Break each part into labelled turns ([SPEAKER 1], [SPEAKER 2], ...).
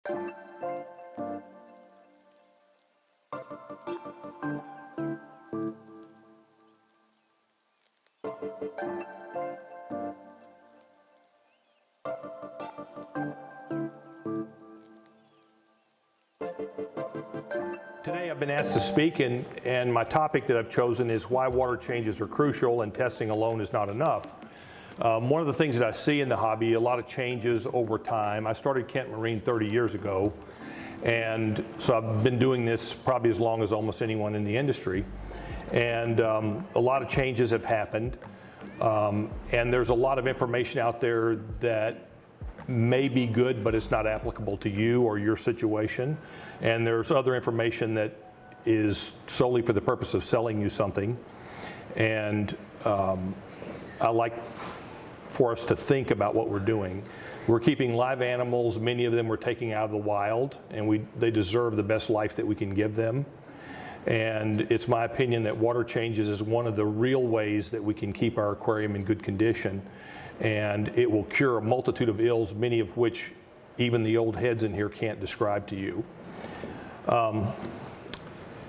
[SPEAKER 1] Today I've been asked to speak, and my topic that I've chosen is why water changes are crucial and testing alone is not enough. One of the things that I see in the hobby, a lot of changes over time. I started Kent Marine 30 years ago, and so I've been doing this probably as long as almost anyone in the industry. And a lot of changes have happened, and there's a lot of information out there that may be good, but it's not applicable to you or your situation. And there's other information that is solely for the purpose of selling you something. And I like for us to think about what we're doing. We're keeping live animals, many of them we're taking out of the wild, and they deserve the best life that we can give them. And it's my opinion that water changes is one of the real ways that we can keep our aquarium in good condition. And it will cure a multitude of ills, many of which even the old heads in here can't describe to you.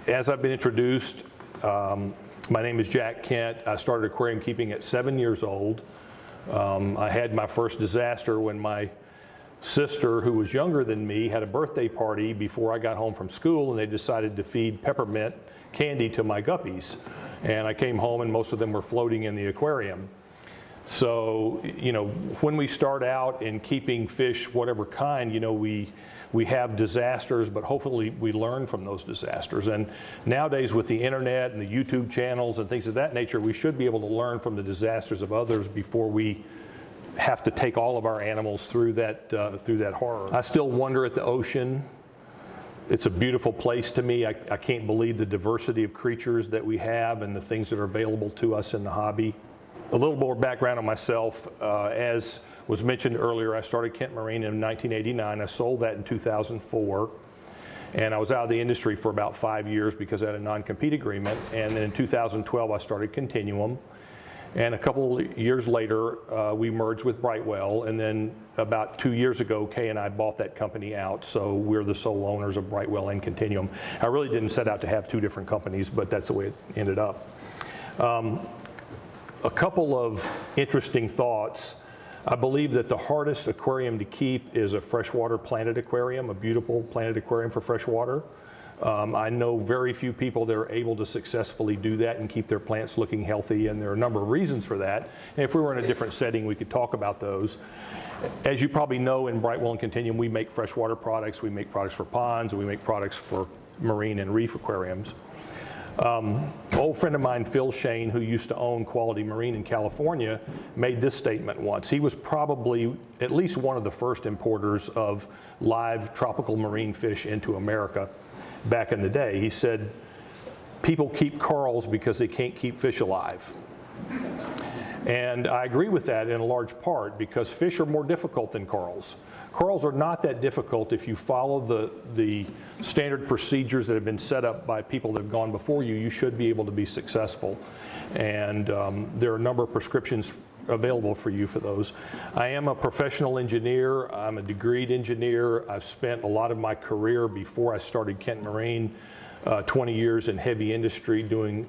[SPEAKER 1] As I've been introduced, my name is Jack Kent. I started aquarium keeping at 7 years old. I had my first disaster when my sister, who was younger than me, had a birthday party before I got home from school, and they decided to feed peppermint candy to my guppies. And I came home and most of them were floating in the aquarium. So, you know, when we start out in keeping fish, whatever kind, you know, we have disasters, but hopefully we learn from those disasters. And nowadays with the internet and the YouTube channels and things of that nature, we should be able to learn from the disasters of others before we have to take all of our animals through that horror. I still wonder at the ocean. It's a beautiful place to me. I can't believe the diversity of creatures that we have and the things that are available to us in the hobby. A little more background on myself. As was mentioned earlier, I started Kent Marine in 1989. I sold that in 2004. And I was out of the industry for about 5 years because I had a non-compete agreement. And then in 2012, I started Continuum. And a couple of years later, we merged with Brightwell. And then about 2 years ago, Kay and I bought that company out. So we're the sole owners of Brightwell and Continuum. I really didn't set out to have two different companies, but that's the way it ended up. A couple of interesting thoughts. I believe that the hardest aquarium to keep is a freshwater planted aquarium, a beautiful planted aquarium for freshwater. I know very few people that are able to successfully do that and keep their plants looking healthy, and there are a number of reasons for that. And if we were in a different setting, we could talk about those. As you probably know, in Brightwell and Continuum, we make freshwater products, we make products for ponds, and we make products for marine and reef aquariums. An old friend of mine, Phil Shane, who used to own Quality Marine in California, made this statement once. He was probably at least one of the first importers of live tropical marine fish into America back in the day. He said, people keep corals because they can't keep fish alive. And I agree with that in a large part because fish are more difficult than corals. Corals are not that difficult if you follow the standard procedures that have been set up by people that have gone before you. You should be able to be successful. And there are a number of prescriptions available for you for those. I am a professional engineer. I'm a degreed engineer. I've spent a lot of my career before I started Kent Marine, 20 years in heavy industry doing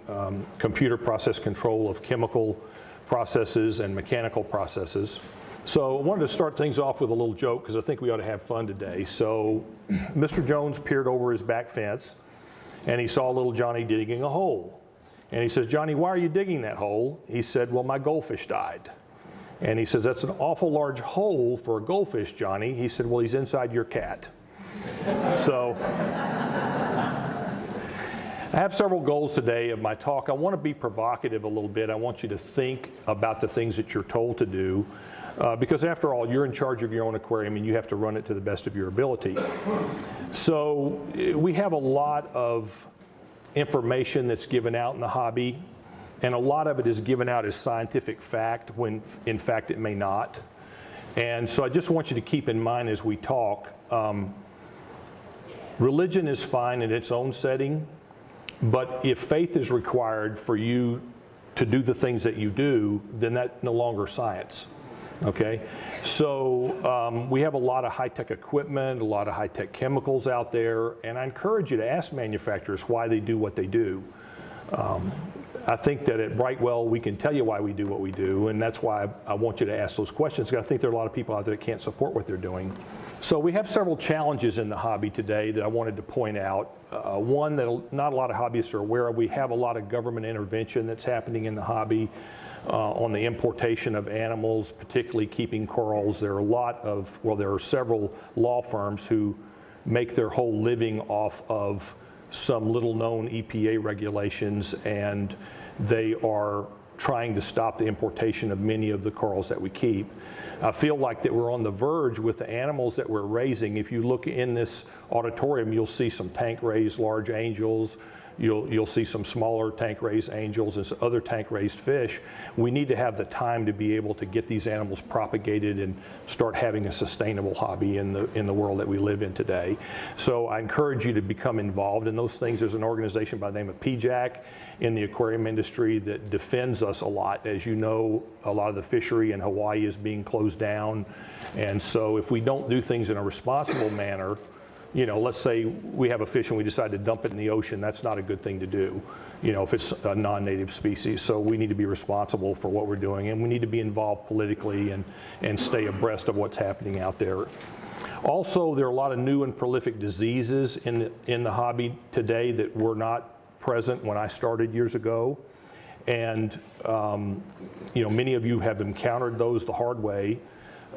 [SPEAKER 1] computer process control of chemical processes and mechanical processes. So I wanted to start things off with a little joke because I think we ought to have fun today. So Mr. Jones peered over his back fence and he saw little Johnny digging a hole. And he says, "Johnny, why are you digging that hole?" He said, "Well, my goldfish died." And he says, "That's an awful large hole for a goldfish, Johnny." He said, "Well, he's inside your cat." So I have several goals today of my talk. I want to be provocative a little bit. I want you to think about the things that you're told to do. Because after all, you're in charge of your own aquarium and you have to run it to the best of your ability. So we have a lot of information that's given out in the hobby, and a lot of it is given out as scientific fact when in fact it may not. And so I just want you to keep in mind as we talk, religion is fine in its own setting, but if faith is required for you to do the things that you do, then that's no longer science. Okay, so we have a lot of high-tech equipment, a lot of high-tech chemicals out there, and I encourage you to ask manufacturers why they do what they do. I think that at Brightwell, we can tell you why we do what we do, and that's why I want you to ask those questions, because I think there are a lot of people out there that can't support what they're doing. So we have several challenges in the hobby today that I wanted to point out. One that not a lot of hobbyists are aware of, we have a lot of government intervention that's happening in the hobby on the importation of animals, particularly keeping corals. There are several law firms who make their whole living off of some little known EPA regulations, and they are trying to stop the importation of many of the corals that we keep. I feel like that we're on the verge with the animals that we're raising. If you look in this auditorium, you'll see some tank-raised large angels. You'll see some smaller tank-raised angels and some other tank-raised fish. We need to have the time to be able to get these animals propagated and start having a sustainable hobby in the world that we live in today. So I encourage you to become involved in those things. There's an organization by the name of PJAC in the aquarium industry that defends us a lot. As you know, a lot of the fishery in Hawaii is being closed down. And so if we don't do things in a responsible manner, you know, let's say we have a fish and we decide to dump it in the ocean, that's not a good thing to do, you know, if it's a non-native species. So we need to be responsible for what we're doing, and we need to be involved politically and stay abreast of what's happening out there. Also, there are a lot of new and prolific diseases in the hobby today that were not present when I started years ago. And, you know, many of you have encountered those the hard way.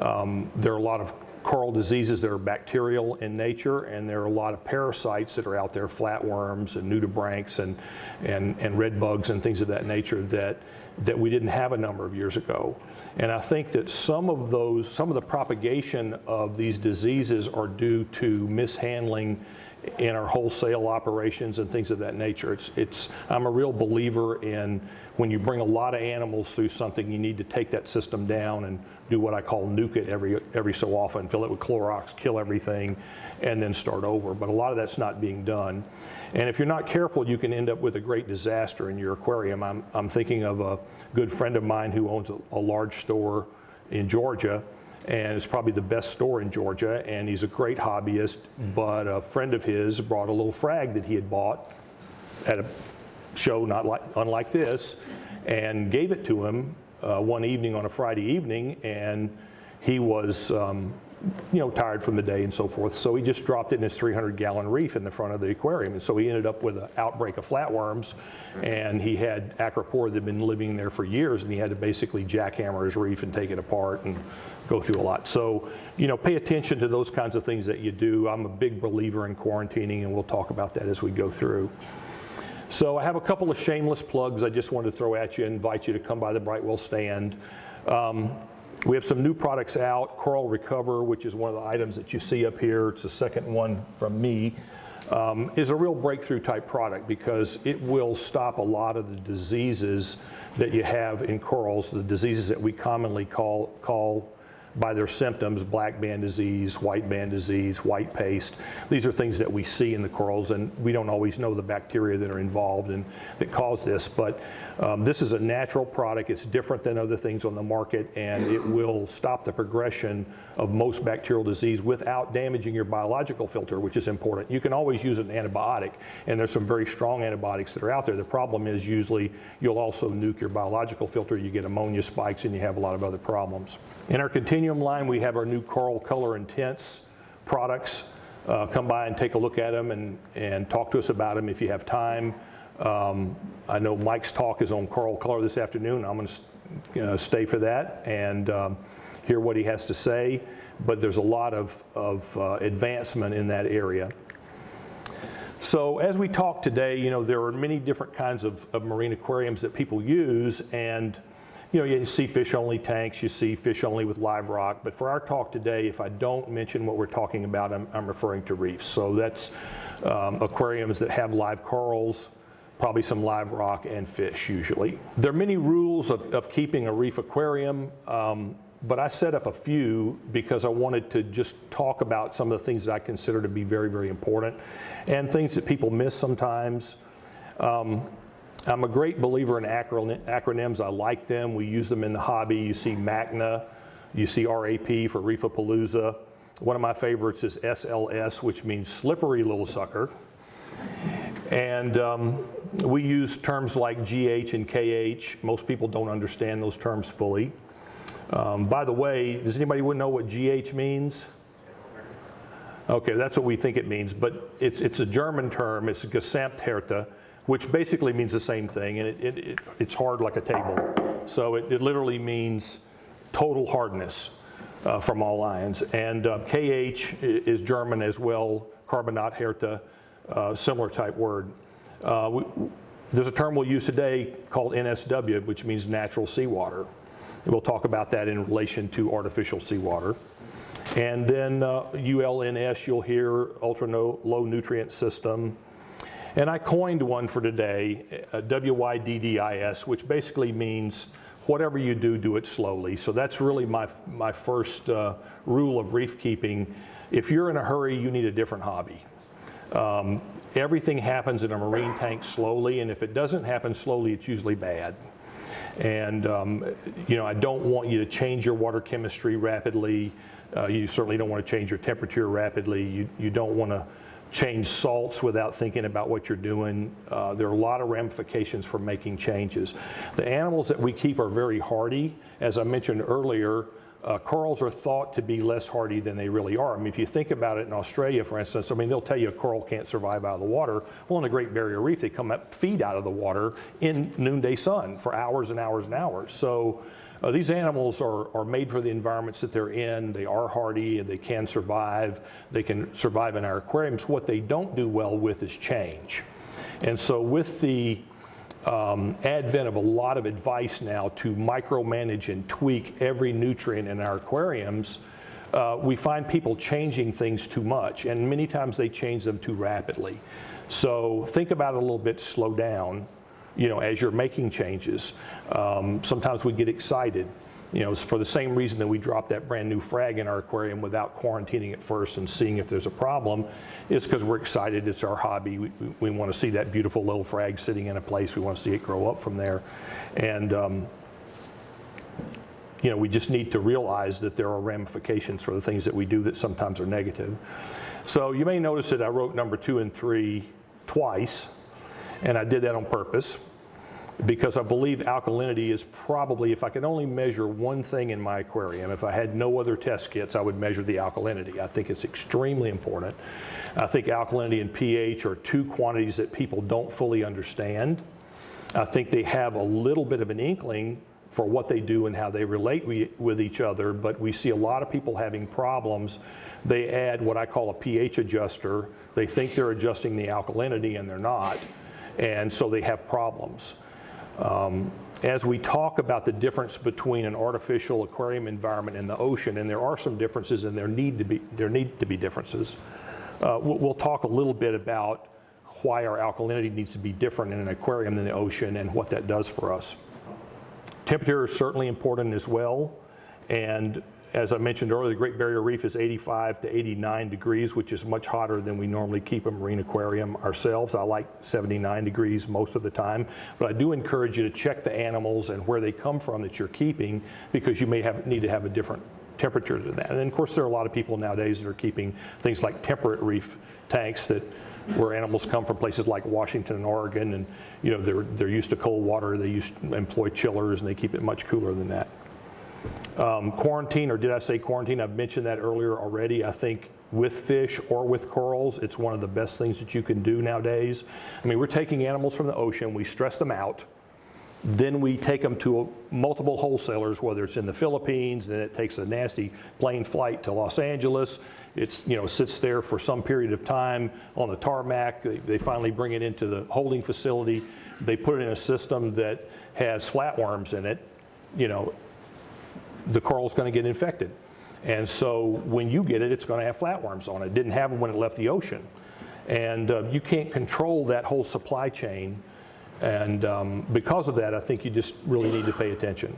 [SPEAKER 1] There are a lot of coral diseases that are bacterial in nature, and there are a lot of parasites that are out there, flatworms and nudibranchs and red bugs and things of that nature that we didn't have a number of years ago. And I think that some of the propagation of these diseases are due to mishandling in our wholesale operations and things of that nature. I'm a real believer in when you bring a lot of animals through something, you need to take that system down and do what I call nuke it every so often, fill it with Clorox, kill everything, and then start over. But a lot of that's not being done. And if you're not careful, you can end up with a great disaster in your aquarium. I'm thinking of a good friend of mine who owns a large store in Georgia, and it's probably the best store in Georgia, and he's a great hobbyist, but a friend of his brought a little frag that he had bought at a show unlike this, and gave it to him one evening on a Friday evening, and he was you know, tired from the day and so forth, so he just dropped it in his 300-gallon reef in the front of the aquarium, and so he ended up with an outbreak of flatworms, and he had acropora that had been living there for years, and he had to basically jackhammer his reef and take it apart and go through a lot. So, you know, pay attention to those kinds of things that you do. I'm a big believer in quarantining, and we'll talk about that as we go through. So I have a couple of shameless plugs I just wanted to throw at you and invite you to come by the Brightwell stand. We have some new products out. Coral Recover, which is one of the items that you see up here, it's the second one from me, is a real breakthrough type product because it will stop a lot of the diseases that you have in corals, the diseases that we commonly call by their symptoms: black band disease, white band disease, white paste. These are things that we see in the corals, and we don't always know the bacteria that are involved and that cause this, but this is a natural product. It's different than other things on the market, and it will stop the progression of most bacterial disease without damaging your biological filter, which is important. You can always use an antibiotic, and there's some very strong antibiotics that are out there. The problem is usually you'll also nuke your biological filter, you get ammonia spikes, and you have a lot of other problems. In our Continuum line, we have our new Coral Color Intense products. Come by and take a look at them and talk to us about them if you have time. I know Mike's talk is on coral color this afternoon. I'm going to stay for that and hear what he has to say, but there's a lot of advancement in that area. So as we talk today, you know, there are many different kinds of marine aquariums that people use, and you know, you see fish-only tanks, you see fish-only with live rock, but for our talk today, if I don't mention what we're talking about, I'm referring to reefs. So that's aquariums that have live corals, probably some live rock and fish usually. There are many rules of keeping a reef aquarium, but I set up a few because I wanted to just talk about some of the things that I consider to be very, very important and things that people miss sometimes. I'm a great believer in acronyms. I like them. We use them in the hobby. You see MACNA, You see RAP for Reef A Palooza. One of my favorites is SLS, which means slippery little sucker. And we use terms like GH and KH. Most people don't understand those terms fully. By the way, does anybody know what GH means? Okay, that's what we think it means, but it's a German term. It's Gesamthärte, which basically means the same thing, and it's hard like a table. So it literally means total hardness from all ions. And KH is German as well, Carbonathärte, similar type word. There's a term we'll use today called NSW, which means natural seawater. And we'll talk about that in relation to artificial seawater. And then ULNS, you'll hear ultra low nutrient system. And I coined one for today, WYDDIS, which basically means whatever you do, do it slowly. So that's really my first rule of reef keeping. If you're in a hurry, you need a different hobby. Everything happens in a marine tank slowly, and if it doesn't happen slowly, it's usually bad. And I don't want you to change your water chemistry rapidly. You certainly don't want to change your temperature rapidly. You don't want to change salts without thinking about what you're doing. There are a lot of ramifications for making changes. The animals that we keep are very hardy. As I mentioned earlier, corals are thought to be less hardy than they really are. I mean, if you think about it in Australia, for instance, I mean, they'll tell you a coral can't survive out of the water. Well, in the Great Barrier Reef, they come up, feed out of the water in noonday sun for hours and hours and hours. So these animals are made for the environments that they're in. They are hardy and they can survive. They can survive in our aquariums. What they don't do well with is change. And so with the advent of a lot of advice now to micromanage and tweak every nutrient in our aquariums, we find people changing things too much, and many times they change them too rapidly. So think about it a little bit, slow down, as you're making changes. Sometimes we get excited. It's for the same reason that we dropped that brand new frag in our aquarium without quarantining it first and seeing if there's a problem, is because we're excited. It's our hobby. We want to see that beautiful little frag sitting in a place. We want to see it grow up from there. And, we just need to realize that there are ramifications for the things that we do that sometimes are negative. So you may notice that I wrote number 2 and 3 twice, and I did that on purpose, because I believe alkalinity is probably, if I could only measure one thing in my aquarium, if I had no other test kits, I would measure the alkalinity. I think it's extremely important. I think alkalinity and pH are two quantities that people don't fully understand. I think they have a little bit of an inkling for what they do and how they relate with each other, but we see a lot of people having problems. They add what I call a pH adjuster. They think they're adjusting the alkalinity and they're not, and so they have problems. As we talk about the difference between an artificial aquarium environment and the ocean, and there are some differences and there need to be differences, we'll talk a little bit about why our alkalinity needs to be different in an aquarium than the ocean and what that does for us. Temperature is certainly important as well, and as I mentioned earlier, the Great Barrier Reef is 85 to 89 degrees, which is much hotter than we normally keep a marine aquarium ourselves. I like 79 degrees most of the time, but I do encourage you to check the animals and where they come from that you're keeping, because you may need to have a different temperature than that. And then, of course, there are a lot of people nowadays that are keeping things like temperate reef tanks where animals come from places like Washington and Oregon, and they're used to cold water. They employ chillers, and they keep it much cooler than that. Quarantine, or did I say quarantine? I've mentioned that earlier already. I think with fish or with corals, it's one of the best things that you can do nowadays. I mean, we're taking animals from the ocean, we stress them out, then we take them to multiple wholesalers, whether it's in the Philippines, then it takes a nasty plane flight to Los Angeles. It's, sits there for some period of time on the tarmac. They finally bring it into the holding facility. They put it in a system that has flatworms in it. The coral's going to get infected. And so when you get it, it's going to have flatworms on it. It didn't have them when it left the ocean. And you can't control that whole supply chain. And because of that, I think you just really need to pay attention.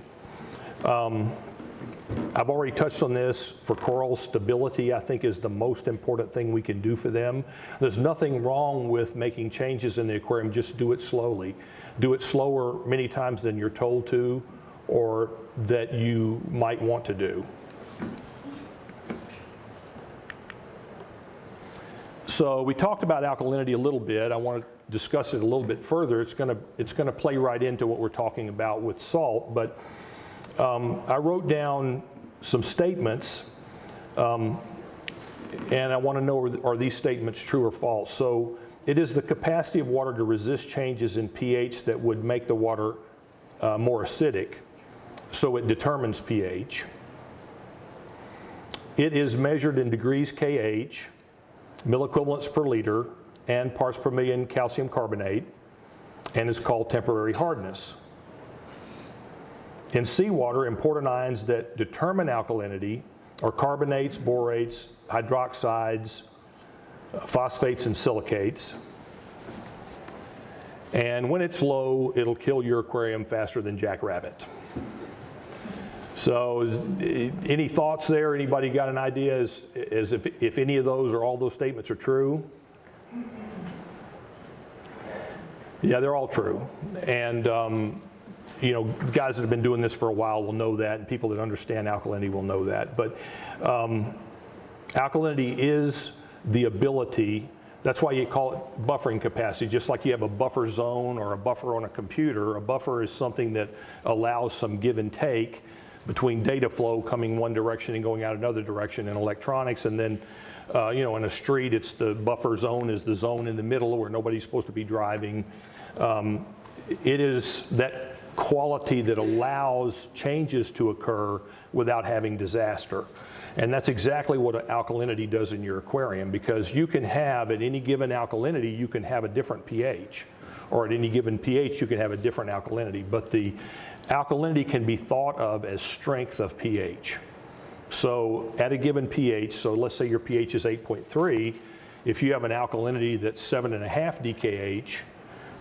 [SPEAKER 1] I've already touched on this. For corals, stability, I think, is the most important thing we can do for them. There's nothing wrong with making changes in the aquarium. Just do it slowly. Do it slower many times than you're told to, or that you might want to do. So we talked about alkalinity a little bit. I want to discuss it a little bit further. It's going to play right into what we're talking about with salt. But I wrote down some statements, and I want to know, are these statements true or false? So it is the capacity of water to resist changes in pH that would make the water more acidic. So it determines pH. It is measured in degrees kH, milliequivalents per liter, and parts per million calcium carbonate, and is called temporary hardness. In seawater, important ions that determine alkalinity are carbonates, borates, hydroxides, phosphates, and silicates. And when it's low, it'll kill your aquarium faster than jackrabbit. So any thoughts there? Anybody got an idea as if any of those or all those statements are true? Yeah, they're all true. And you know, guys that have been doing this for a while will know that, and people that understand alkalinity will know that. But alkalinity is the ability, that's why you call it buffering capacity. Just like you have a buffer zone or a buffer on a computer, a buffer is something that allows some give and take between data flow coming one direction and going out another direction in electronics. And then, you know, in a street, it's the buffer zone is the zone in the middle where nobody's supposed to be driving. It is that quality that allows changes to occur without having disaster. And that's exactly what alkalinity does in your aquarium, because you can have, at any given alkalinity, you can have a different pH. Or at any given pH, you can have a different alkalinity. But the alkalinity can be thought of as strength of pH. So at a given pH, so let's say your pH is 8.3, if you have an alkalinity that's 7.5 DKH,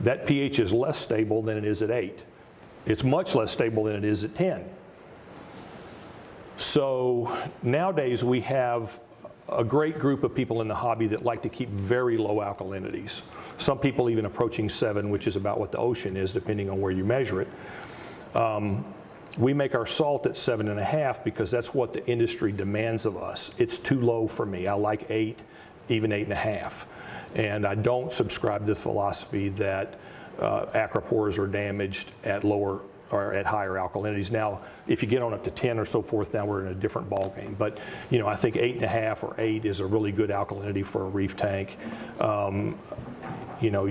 [SPEAKER 1] that pH is less stable than it is at 8. It's much less stable than it is at 10. So nowadays we have a great group of people in the hobby that like to keep very low alkalinities. Some people even approaching 7, which is about what the ocean is, depending on where you measure it. We make our salt at 7.5 because that's what the industry demands of us. It's too low for me. I like 8, even 8.5. And I don't subscribe to the philosophy that acropores are damaged at lower or at higher alkalinities. Now, if you get on up to 10 or so forth, now we're in a different ballgame. But you know, I think 8.5 or 8 is a really good alkalinity for a reef tank. You know,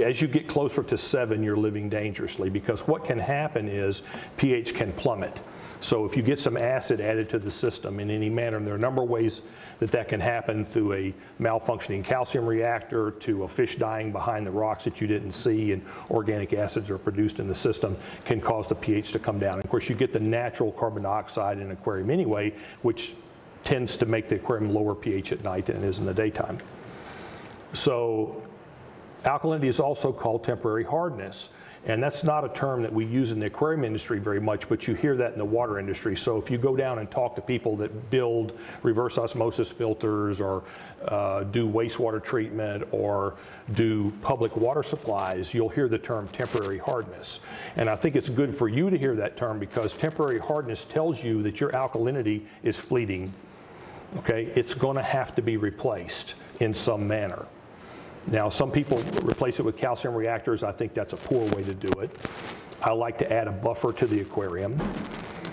[SPEAKER 1] as you get closer to 7, you're living dangerously, because what can happen is pH can plummet. So if you get some acid added to the system in any manner, and there are a number of ways that can happen, through a malfunctioning calcium reactor, to a fish dying behind the rocks that you didn't see, and organic acids are produced in the system, can cause the pH to come down. And of course, you get the natural carbon dioxide in an aquarium anyway, which tends to make the aquarium lower pH at night than it is in the daytime. So alkalinity is also called temporary hardness. And that's not a term that we use in the aquarium industry very much, but you hear that in the water industry. So if you go down and talk to people that build reverse osmosis filters, or do wastewater treatment, or do public water supplies, you'll hear the term temporary hardness. And I think it's good for you to hear that term, because temporary hardness tells you that your alkalinity is fleeting. Okay, it's going to have to be replaced in some manner. Now, some people replace it with calcium reactors. I think that's a poor way to do it. I like to add a buffer to the aquarium.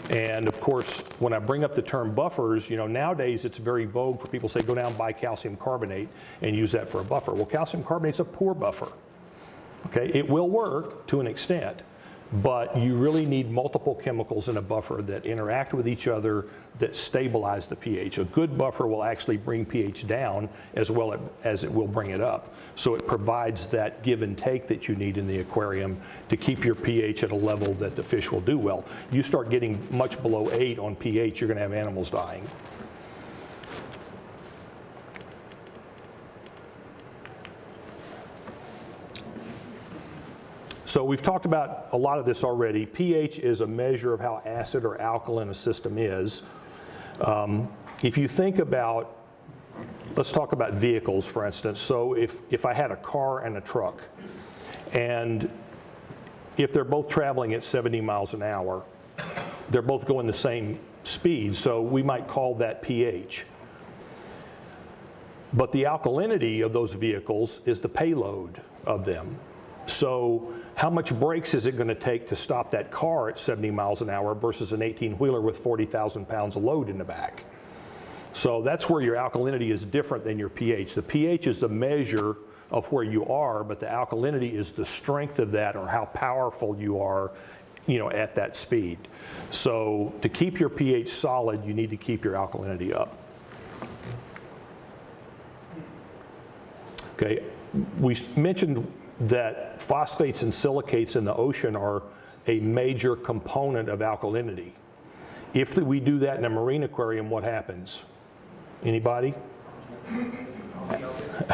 [SPEAKER 1] And of course, when I bring up the term buffers, you know, nowadays it's very vogue for people to say, go down and buy calcium carbonate and use that for a buffer. Well, calcium carbonate's a poor buffer. Okay, it will work to an extent, but you really need multiple chemicals in a buffer that interact with each other, that stabilize the pH. A good buffer will actually bring pH down as well as it will bring it up. So it provides that give and take that you need in the aquarium to keep your pH at a level that the fish will do well. You start getting much below 8 on pH, you're going to have animals dying. So we've talked about a lot of this already. pH is a measure of how acid or alkaline a system is. If you think about, let's talk about vehicles, for instance. So if I had a car and a truck, and if they're both traveling at 70 miles an hour, they're both going the same speed, so we might call that pH. But the alkalinity of those vehicles is the payload of them. So how much brakes is it going to take to stop that car at 70 miles an hour versus an 18-wheeler with 40,000 pounds of load in the back? So that's where your alkalinity is different than your pH. The pH is the measure of where you are, but the alkalinity is the strength of that, or how powerful you are, at that speed. So to keep your pH solid, you need to keep your alkalinity up. Okay, we mentioned that phosphates and silicates in the ocean are a major component of alkalinity. If we do that in a marine aquarium, what happens? Anybody?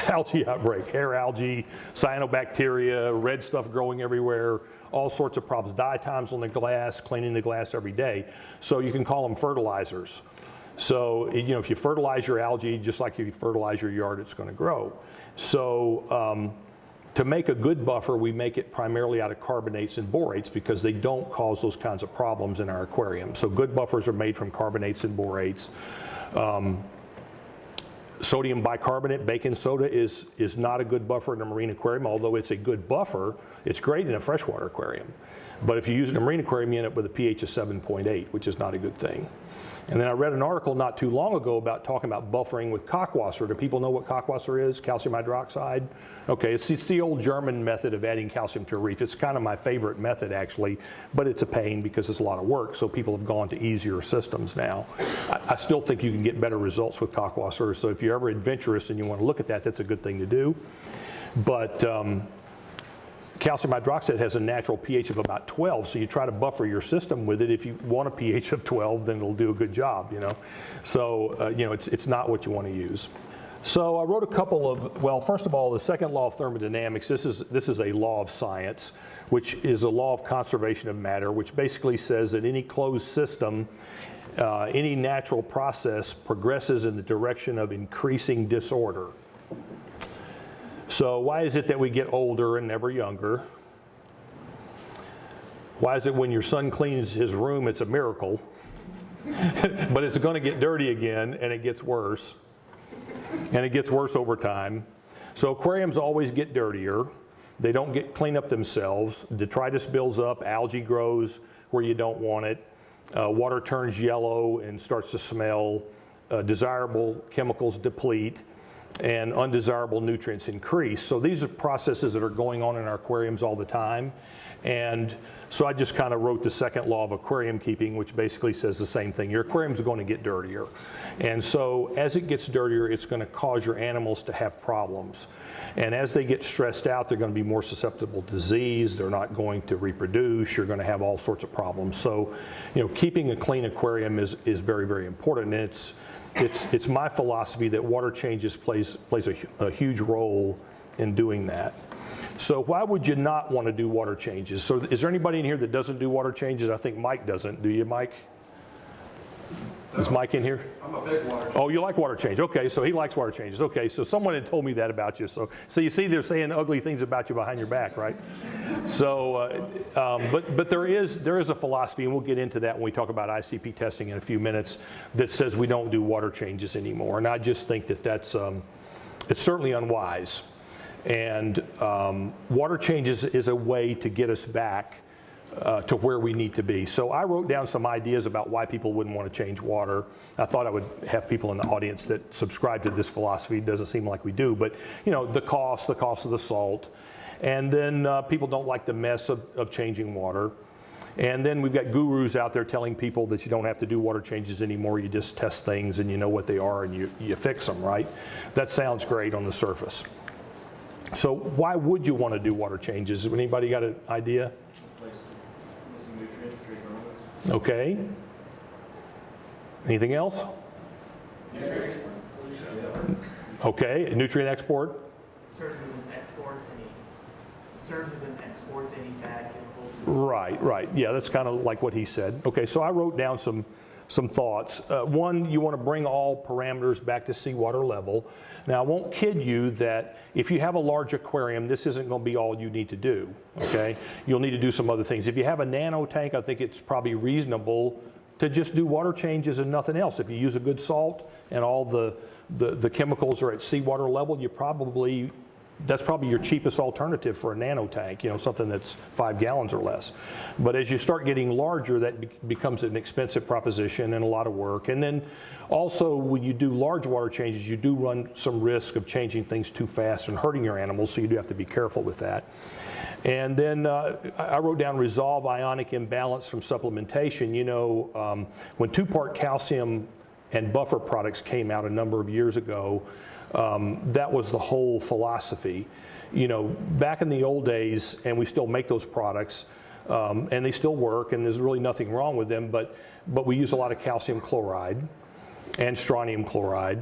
[SPEAKER 1] Algae outbreak, hair algae, cyanobacteria, red stuff growing everywhere, all sorts of problems. Dye times on the glass, cleaning the glass every day. So you can call them fertilizers. So if you fertilize your algae, just like if you fertilize your yard, it's going to grow. So to make a good buffer, we make it primarily out of carbonates and borates because they don't cause those kinds of problems in our aquarium. So good buffers are made from carbonates and borates. Sodium bicarbonate, baking soda is not a good buffer in a marine aquarium, although it's a good buffer. It's great in a freshwater aquarium. But if you use it in a marine aquarium, you end up with a pH of 7.8, which is not a good thing. And then I read an article not too long ago about talking about buffering with kalkwasser. Do people know what kalkwasser is? Calcium hydroxide? Okay, it's the old German method of adding calcium to a reef. It's kind of my favorite method, actually, but it's a pain because it's a lot of work, so people have gone to easier systems now. I still think you can get better results with kalkwasser, so if you're ever adventurous and you want to look at that, that's a good thing to do. But calcium hydroxide has a natural pH of about 12, so you try to buffer your system with it. If you want a pH of 12, then it'll do a good job, So, it's not what you want to use. So I wrote a couple of, well, first of all, the second law of thermodynamics, this is a law of science, which is a law of conservation of matter, which basically says that any closed system, any natural process progresses in the direction of increasing disorder. So why is it that we get older and never younger? Why is it when your son cleans his room, it's a miracle, but it's going to get dirty again and it gets worse, and it gets worse over time. So aquariums always get dirtier. They don't get cleaned up themselves. Detritus builds up, algae grows where you don't want it. Water turns yellow and starts to smell. Desirable chemicals deplete, and undesirable nutrients increase. So these are processes that are going on in our aquariums all the time. And so I just kind of wrote the second law of aquarium keeping, which basically says the same thing. Your aquarium is going to get dirtier. And so as it gets dirtier, it's going to cause your animals to have problems. And as they get stressed out, they're going to be more susceptible to disease. They're not going to reproduce. You're going to have all sorts of problems. So, keeping a clean aquarium is very, very important. And it's my philosophy that water changes plays a huge role in doing that. So why would you not want to do water changes? So is there anybody in here that doesn't do water changes? I think Mike doesn't. Do you, Mike? Is Mike in here?
[SPEAKER 2] I'm a big water change.
[SPEAKER 1] Oh, you like water change. Okay, so he likes water changes. Okay, so someone had told me that about you. So you see, they're saying ugly things about you behind your back, right? So, but there is a philosophy, and we'll get into that when we talk about ICP testing in a few minutes, that says we don't do water changes anymore. And I just think that that's it's certainly unwise. And water changes is a way to get us back to where we need to be. So I wrote down some ideas about why people wouldn't want to change water. I thought I would have people in the audience that subscribe to this philosophy. It doesn't seem like we do, but the cost of the salt. And then people don't like the mess of changing water. And then we've got gurus out there telling people that you don't have to do water changes anymore. You just test things and you know what they are and you fix them, right? That sounds great on the surface. So why would you want to do water changes? Anybody got an idea? Okay. Anything else? Okay, nutrient export.
[SPEAKER 3] Serves as an export to any bad chemicals.
[SPEAKER 1] Right. Yeah, that's kind of like what he said. Okay, so I wrote down some thoughts. One, you want to bring all parameters back to seawater level. Now, I won't kid you that if you have a large aquarium, this isn't going to be all you need to do, okay? You'll need to do some other things. If you have a nano tank, I think it's probably reasonable to just do water changes and nothing else. If you use a good salt and all the the chemicals are at seawater level, that's probably your cheapest alternative for a nano tank, something that's 5 gallons or less. But as you start getting larger, that becomes an expensive proposition and a lot of work. And then also when you do large water changes, you do run some risk of changing things too fast and hurting your animals, so you do have to be careful with that. And then I wrote down resolve ionic imbalance from supplementation. When 2-part calcium and buffer products came out a number of years ago, that was the whole philosophy. Back in the old days, and we still make those products, and they still work, and there's really nothing wrong with them, but we use a lot of calcium chloride and strontium chloride.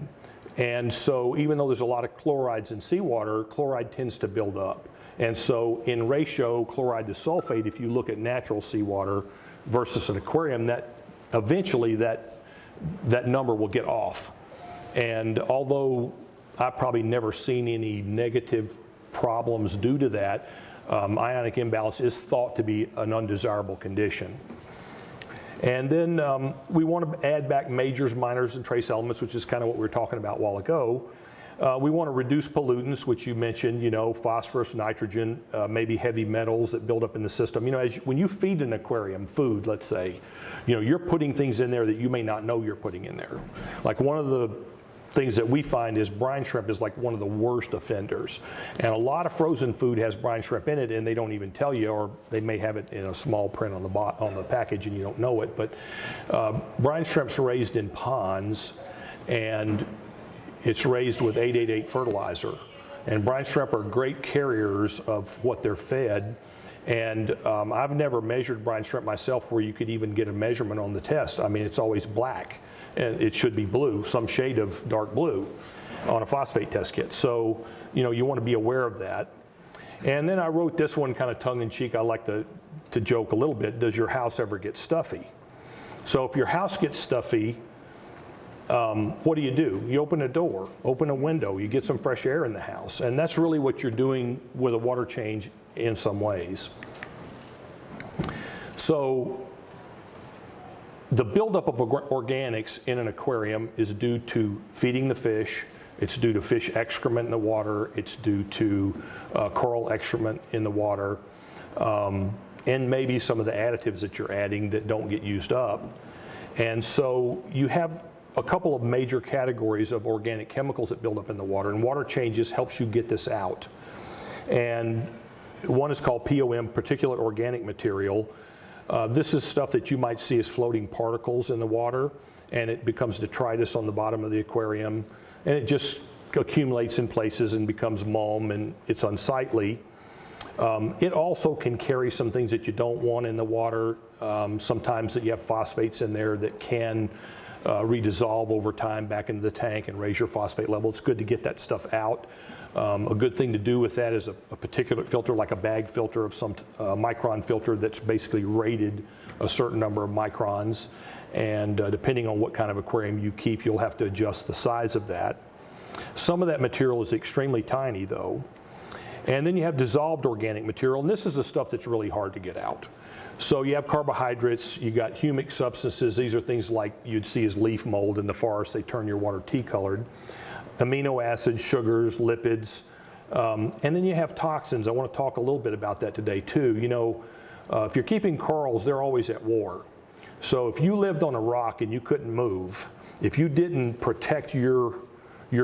[SPEAKER 1] And so even though there's a lot of chlorides in seawater, chloride tends to build up. And so in ratio chloride to sulfate, if you look at natural seawater versus an aquarium, that eventually that number will get off. And although I've probably never seen any negative problems due to that, ionic imbalance is thought to be an undesirable condition. And then we want to add back majors, minors, and trace elements, which is kind of what we were talking about a while ago. We want to reduce pollutants, which you mentioned, phosphorus, nitrogen, maybe heavy metals that build up in the system. When you feed an aquarium food, let's say, you're putting things in there that you may not know you're putting in there. Like one of the things that we find is brine shrimp is like one of the worst offenders. And a lot of frozen food has brine shrimp in it, and they don't even tell you, or they may have it in a small print on the package and you don't know it. But brine shrimp's raised in ponds, and it's raised with 888 fertilizer. And brine shrimp are great carriers of what they're fed. And I've never measured brine shrimp myself where you could even get a measurement on the test. I mean, it's always black, and it should be blue, some shade of dark blue on a phosphate test kit. So, you want to be aware of that. And then I wrote this one kind of tongue-in-cheek. I like to joke a little bit. Does your house ever get stuffy? So if your house gets stuffy, what do? You open a door, open a window, you get some fresh air in the house. And that's really what you're doing with a water change in some ways. So the buildup of organics in an aquarium is due to feeding the fish. It's due to fish excrement in the water. It's due to coral excrement in the water. And maybe some of the additives that you're adding that don't get used up. And so you have a couple of major categories of organic chemicals that build up in the water, and water changes helps you get this out. And one is called POM, particulate organic material. This is stuff that you might see as floating particles in the water, and it becomes detritus on the bottom of the aquarium, and it just accumulates in places and becomes mulm, and it's unsightly. It also can carry some things that you don't want in the water. Sometimes that you have phosphates in there that can redissolve over time back into the tank and raise your phosphate level. It's good to get that stuff out. A good thing to do with that is a particulate filter, like a bag filter of some micron filter that's basically rated a certain number of microns. And depending on what kind of aquarium you keep, you'll have to adjust the size of that. Some of that material is extremely tiny though. And then you have dissolved organic material, and this is the stuff that's really hard to get out. So you have carbohydrates, you got humic substances. These are things like you'd see as leaf mold in the forest. They turn your water tea-colored. Amino acids, sugars, lipids. And then you have toxins. I want to talk a little bit about that today too. If you're keeping corals, they're always at war. So if you lived on a rock and you couldn't move, if you didn't protect your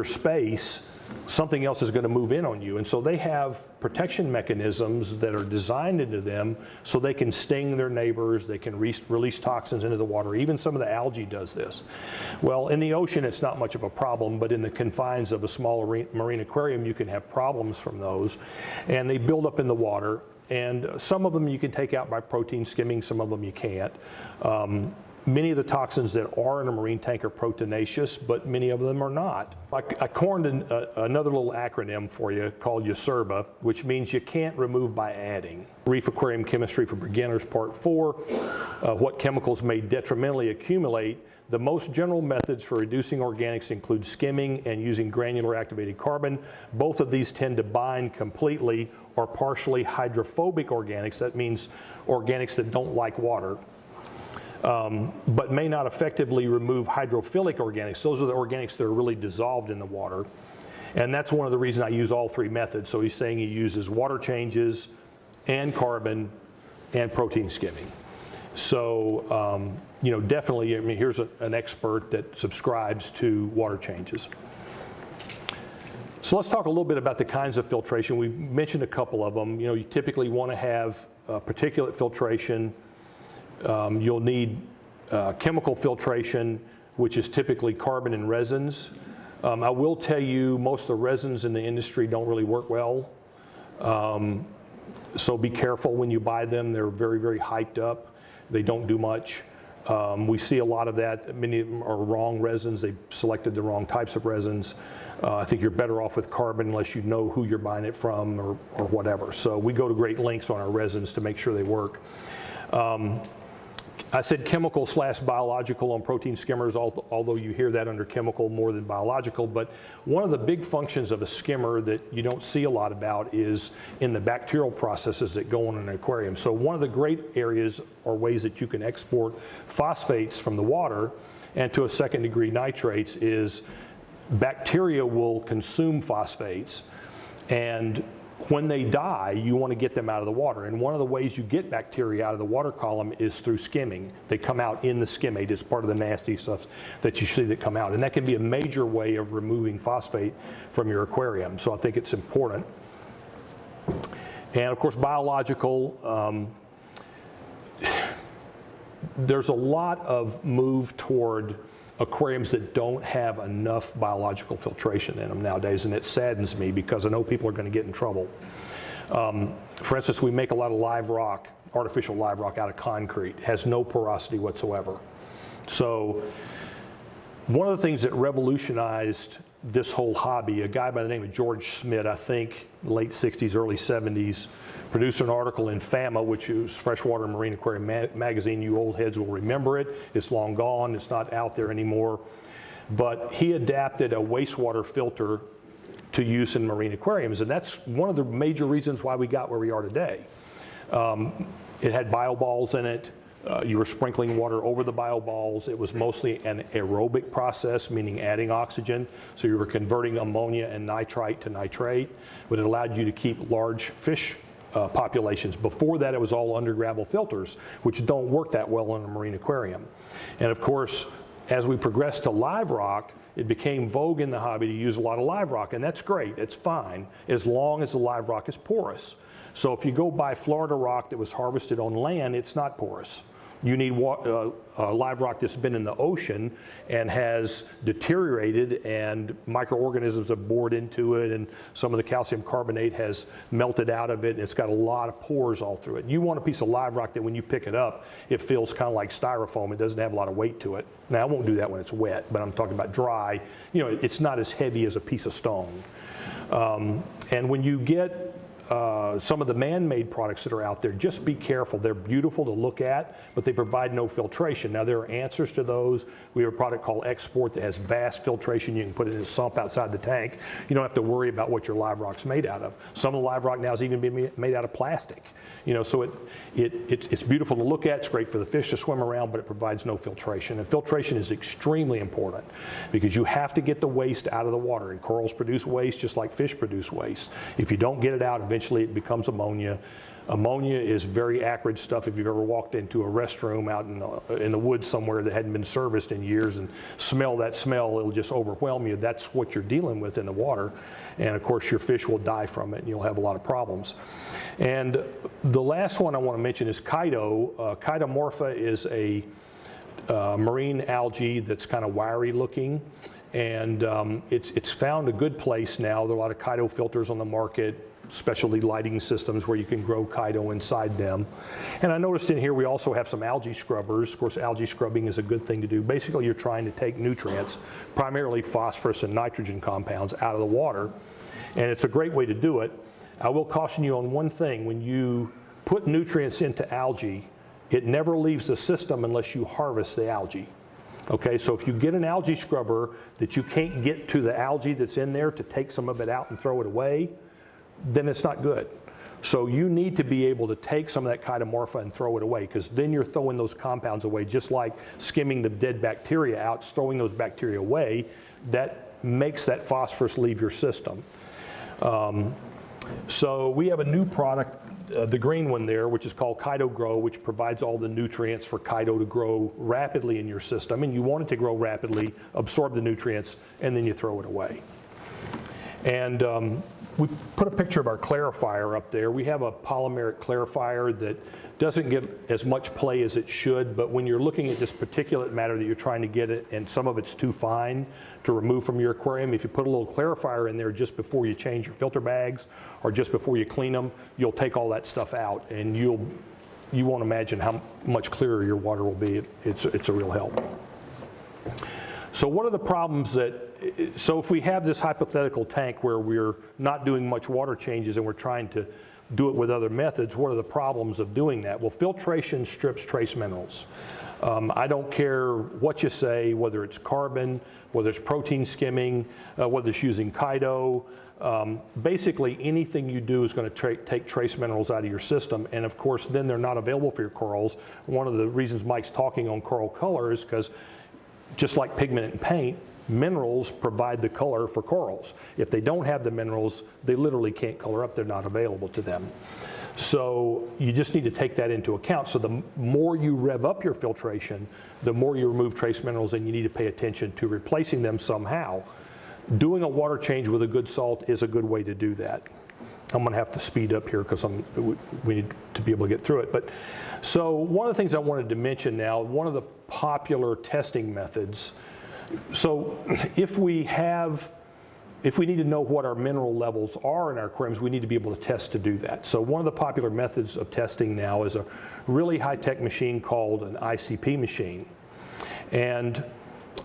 [SPEAKER 1] space, something else is going to move in on you. And so they have protection mechanisms that are designed into them so they can sting their neighbors, they can release toxins into the water. Even some of the algae does this. Well, in the ocean it's not much of a problem, but in the confines of a small marine aquarium you can have problems from those. And they build up in the water, and some of them you can take out by protein skimming, some of them you can't. Many of the toxins that are in a marine tank are proteinaceous, but many of them are not. I coined another little acronym for you called YSERBA, which means you can't remove by adding. Reef Aquarium Chemistry for Beginners, Part 4, what chemicals may detrimentally accumulate. The most general methods for reducing organics include skimming and using granular activated carbon. Both of these tend to bind completely or partially hydrophobic organics. That means organics that don't like water. but may not effectively remove hydrophilic organics. Those are the organics that are really dissolved in the water. And that's one of the reasons I use all three methods. So he's saying he uses water changes and carbon and protein skimming. So, you know, definitely, I mean, here's an expert that subscribes to water changes. So let's talk a little bit about the kinds of filtration. We mentioned a couple of them. You know, you typically want to have particulate filtration. You'll need chemical filtration, which is typically carbon and resins. I will tell you, most of the resins in the industry don't really work well. So be careful when you buy them. They're very, very hyped up. They don't do much. We see a lot of that. Many of them are wrong resins. They selected the wrong types of resins. I think you're better off with carbon unless you know who you're buying it from or whatever. So we go to great lengths on our resins to make sure they work. I said chemical/biological on protein skimmers, although you hear that under chemical more than biological. But one of the big functions of a skimmer that you don't see a lot about is in the bacterial processes that go on in an aquarium. So one of the great areas or ways that you can export phosphates from the water and to a second degree nitrates is bacteria will consume phosphates, and when they die, you want to get them out of the water. And one of the ways you get bacteria out of the water column is through skimming. They come out in the skimmate. It's part of the nasty stuff that you see that come out. And that can be a major way of removing phosphate from your aquarium. So I think it's important. And of course, biological, there's a lot of move toward aquariums that don't have enough biological filtration in them nowadays, and it saddens me because I know people are going to get in trouble. For instance, we make a lot of live rock, artificial live rock out of concrete. It has no porosity whatsoever. So one of the things that revolutionized this whole hobby, a guy by the name of George Schmidt, I think late 60s, early 70s, produced an article in FAMA, which is Freshwater and Marine Aquarium magazine. You old heads will remember it. It's long gone. It's not out there anymore. But he adapted a wastewater filter to use in marine aquariums, and that's one of the major reasons why we got where we are today. It had bioballs in it. You were sprinkling water over the bioballs. It was mostly an aerobic process, meaning adding oxygen. So you were converting ammonia and nitrite to nitrate, but it allowed you to keep large fish populations. Before that, it was all under gravel filters, which don't work that well in a marine aquarium. And of course, as we progressed to live rock, it became vogue in the hobby to use a lot of live rock, and that's great. It's fine as long as the live rock is porous. So if you go buy Florida rock that was harvested on land, it's not porous. You need live rock that's been in the ocean and has deteriorated, and microorganisms have bored into it, and some of the calcium carbonate has melted out of it, and it's got a lot of pores all through it. You want a piece of live rock that when you pick it up, it feels kind of like styrofoam. It doesn't have a lot of weight to it. Now, I won't do that when it's wet, but I'm talking about dry. You know, it's not as heavy as a piece of stone. And when you get some of the man-made products that are out there, just be careful. They're beautiful to look at, but they provide no filtration. Now, there are answers to those. We have a product called Export that has vast filtration. You can put it in a sump outside the tank. You don't have to worry about what your live rock's made out of. Some of the live rock now is even being made out of plastic. You know, so it's beautiful to look at. It's great for the fish to swim around, but it provides no filtration. And filtration is extremely important because you have to get the waste out of the water. And corals produce waste just like fish produce waste. If you don't get it out, eventually it becomes ammonia. Ammonia is very acrid stuff. If you've ever walked into a restroom out in the woods somewhere that hadn't been serviced in years and smell that smell, it'll just overwhelm you. That's what you're dealing with in the water. And of course, your fish will die from it and you'll have a lot of problems. And the last one I want to mention is Cato. Chitomorpha is a marine algae that's kind of wiry looking. And it's found a good place now. There are a lot of Cato filters on the market, specialty lighting systems where you can grow Cato inside them. And I noticed in here we also have some algae scrubbers. Of course, algae scrubbing is a good thing to do. Basically, you're trying to take nutrients, primarily phosphorus and nitrogen compounds, out of the water. And it's a great way to do it. I will caution you on one thing. When you put nutrients into algae, it never leaves the system unless you harvest the algae. Okay, so if you get an algae scrubber that you can't get to the algae that's in there to take some of it out and throw it away, then it's not good. So you need to be able to take some of that chitomorpha and throw it away, because then you're throwing those compounds away, just like skimming the dead bacteria out, throwing those bacteria away. That makes that phosphorus leave your system. So we have a new product, the green one there, which is called Cato Grow, which provides all the nutrients for Cato to grow rapidly in your system. And you want it to grow rapidly, absorb the nutrients, and then you throw it away. And we put a picture of our clarifier up there. We have a polymeric clarifier that doesn't get as much play as it should, but when you're looking at this particulate matter that you're trying to get it, and some of it's too fine to remove from your aquarium, if you put a little clarifier in there just before you change your filter bags or just before you clean them, you'll take all that stuff out, and you won't imagine how much clearer your water will be. It's a real help. So what are the problems so if we have this hypothetical tank where we're not doing much water changes and we're trying to do it with other methods, what are the problems of doing that? Well, filtration strips trace minerals. I don't care what you say, whether it's carbon, whether it's protein skimming, whether it's using Cato. Basically, anything you do is going to take trace minerals out of your system, and of course, then they're not available for your corals. One of the reasons Mike's talking on coral color is because just like pigment and paint, minerals provide the color for corals. If they don't have the minerals, they literally can't color up. They're not available to them. So you just need to take that into account. So the more you rev up your filtration, the more you remove trace minerals, and you need to pay attention to replacing them somehow. Doing a water change with a good salt is a good way to do that. I'm going to have to speed up here because we need to be able to get through it. But so one of the things I wanted to mention now, one of the popular testing methods. So if we need to know what our mineral levels are in our aquariums, we need to be able to test to do that. So one of the popular methods of testing now is a really high-tech machine called an ICP machine. And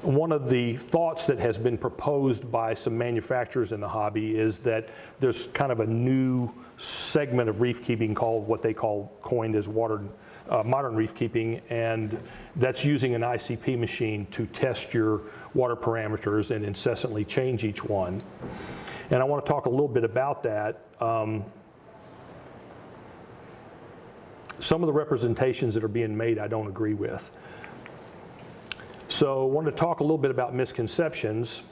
[SPEAKER 1] one of the thoughts that has been proposed by some manufacturers in the hobby is that there's kind of a new segment of reef keeping called what they coined as modern reef keeping, and that's using an ICP machine to test your water parameters and incessantly change each one. And I want to talk a little bit about that. Some of the representations that are being made I don't agree with. So I want to talk a little bit about misconceptions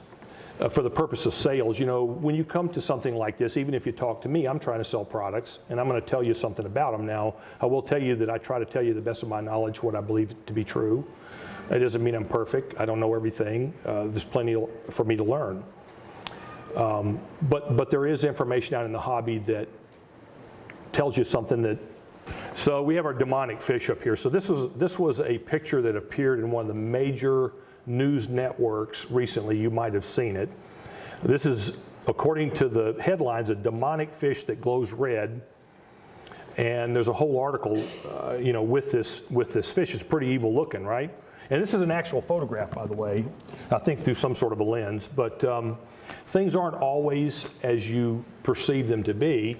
[SPEAKER 1] for the purpose of sales. You know, when you come to something like this, even if you talk to me, I'm trying to sell products, and I'm going to tell you something about them. Now, I will tell you that I try to tell you the best of my knowledge what I believe to be true. That doesn't mean I'm perfect. I don't know everything. There's plenty for me to learn. But there is information out in the hobby that tells you something that. So we have our demonic fish up here. So this was a picture that appeared in one of the major news networks recently. You might have seen it. This is, according to the headlines, a demonic fish that glows red. And there's a whole article, with this fish. It's pretty evil looking, right? And this is an actual photograph, by the way. I think through some sort of a lens. But things aren't always as you perceive them to be.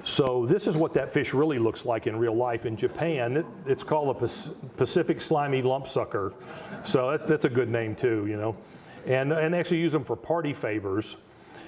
[SPEAKER 1] So this is what that fish really looks like in real life. In Japan, it's called a Pacific slimy lumpsucker. So that's a good name too, And they actually use them for party favors.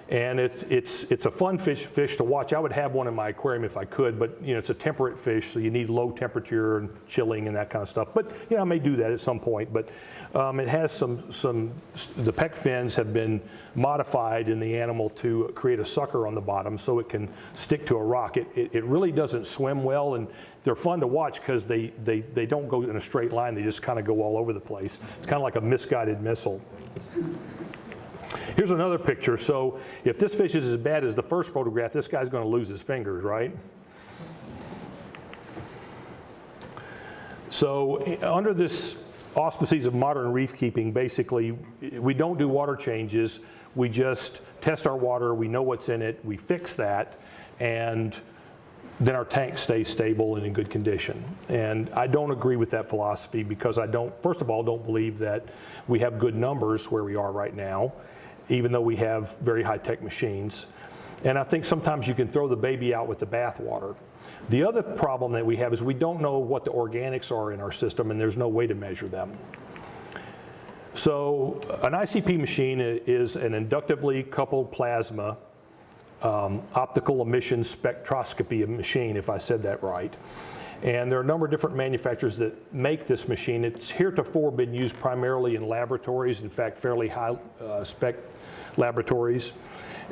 [SPEAKER 1] And it's a fun fish to watch. I would have one in my aquarium if I could, but it's a temperate fish, so you need low temperature and chilling and that kind of stuff. But I may do that at some point. But it has the pec fins have been modified in the animal to create a sucker on the bottom so it can stick to a rock. It really doesn't swim well, and they're fun to watch because they don't go in a straight line. They just kind of go all over the place. It's kind of like a misguided missile. Here's another picture. So if this fish is as bad as the first photograph, this guy's going to lose his fingers, right? So under this auspices of modern reef keeping, basically, we don't do water changes. We just test our water. We know what's in it. We fix that. And then our tank stays stable and in good condition. And I don't agree with that philosophy because first of all, don't believe that we have good numbers where we are right now, even though we have very high-tech machines. And I think sometimes you can throw the baby out with the bathwater. The other problem that we have is we don't know what the organics are in our system, and there's no way to measure them. So an ICP machine is an inductively coupled plasma optical emission spectroscopy machine, if I said that right. And there are a number of different manufacturers that make this machine. It's heretofore been used primarily in laboratories, in fact, fairly high spec laboratories.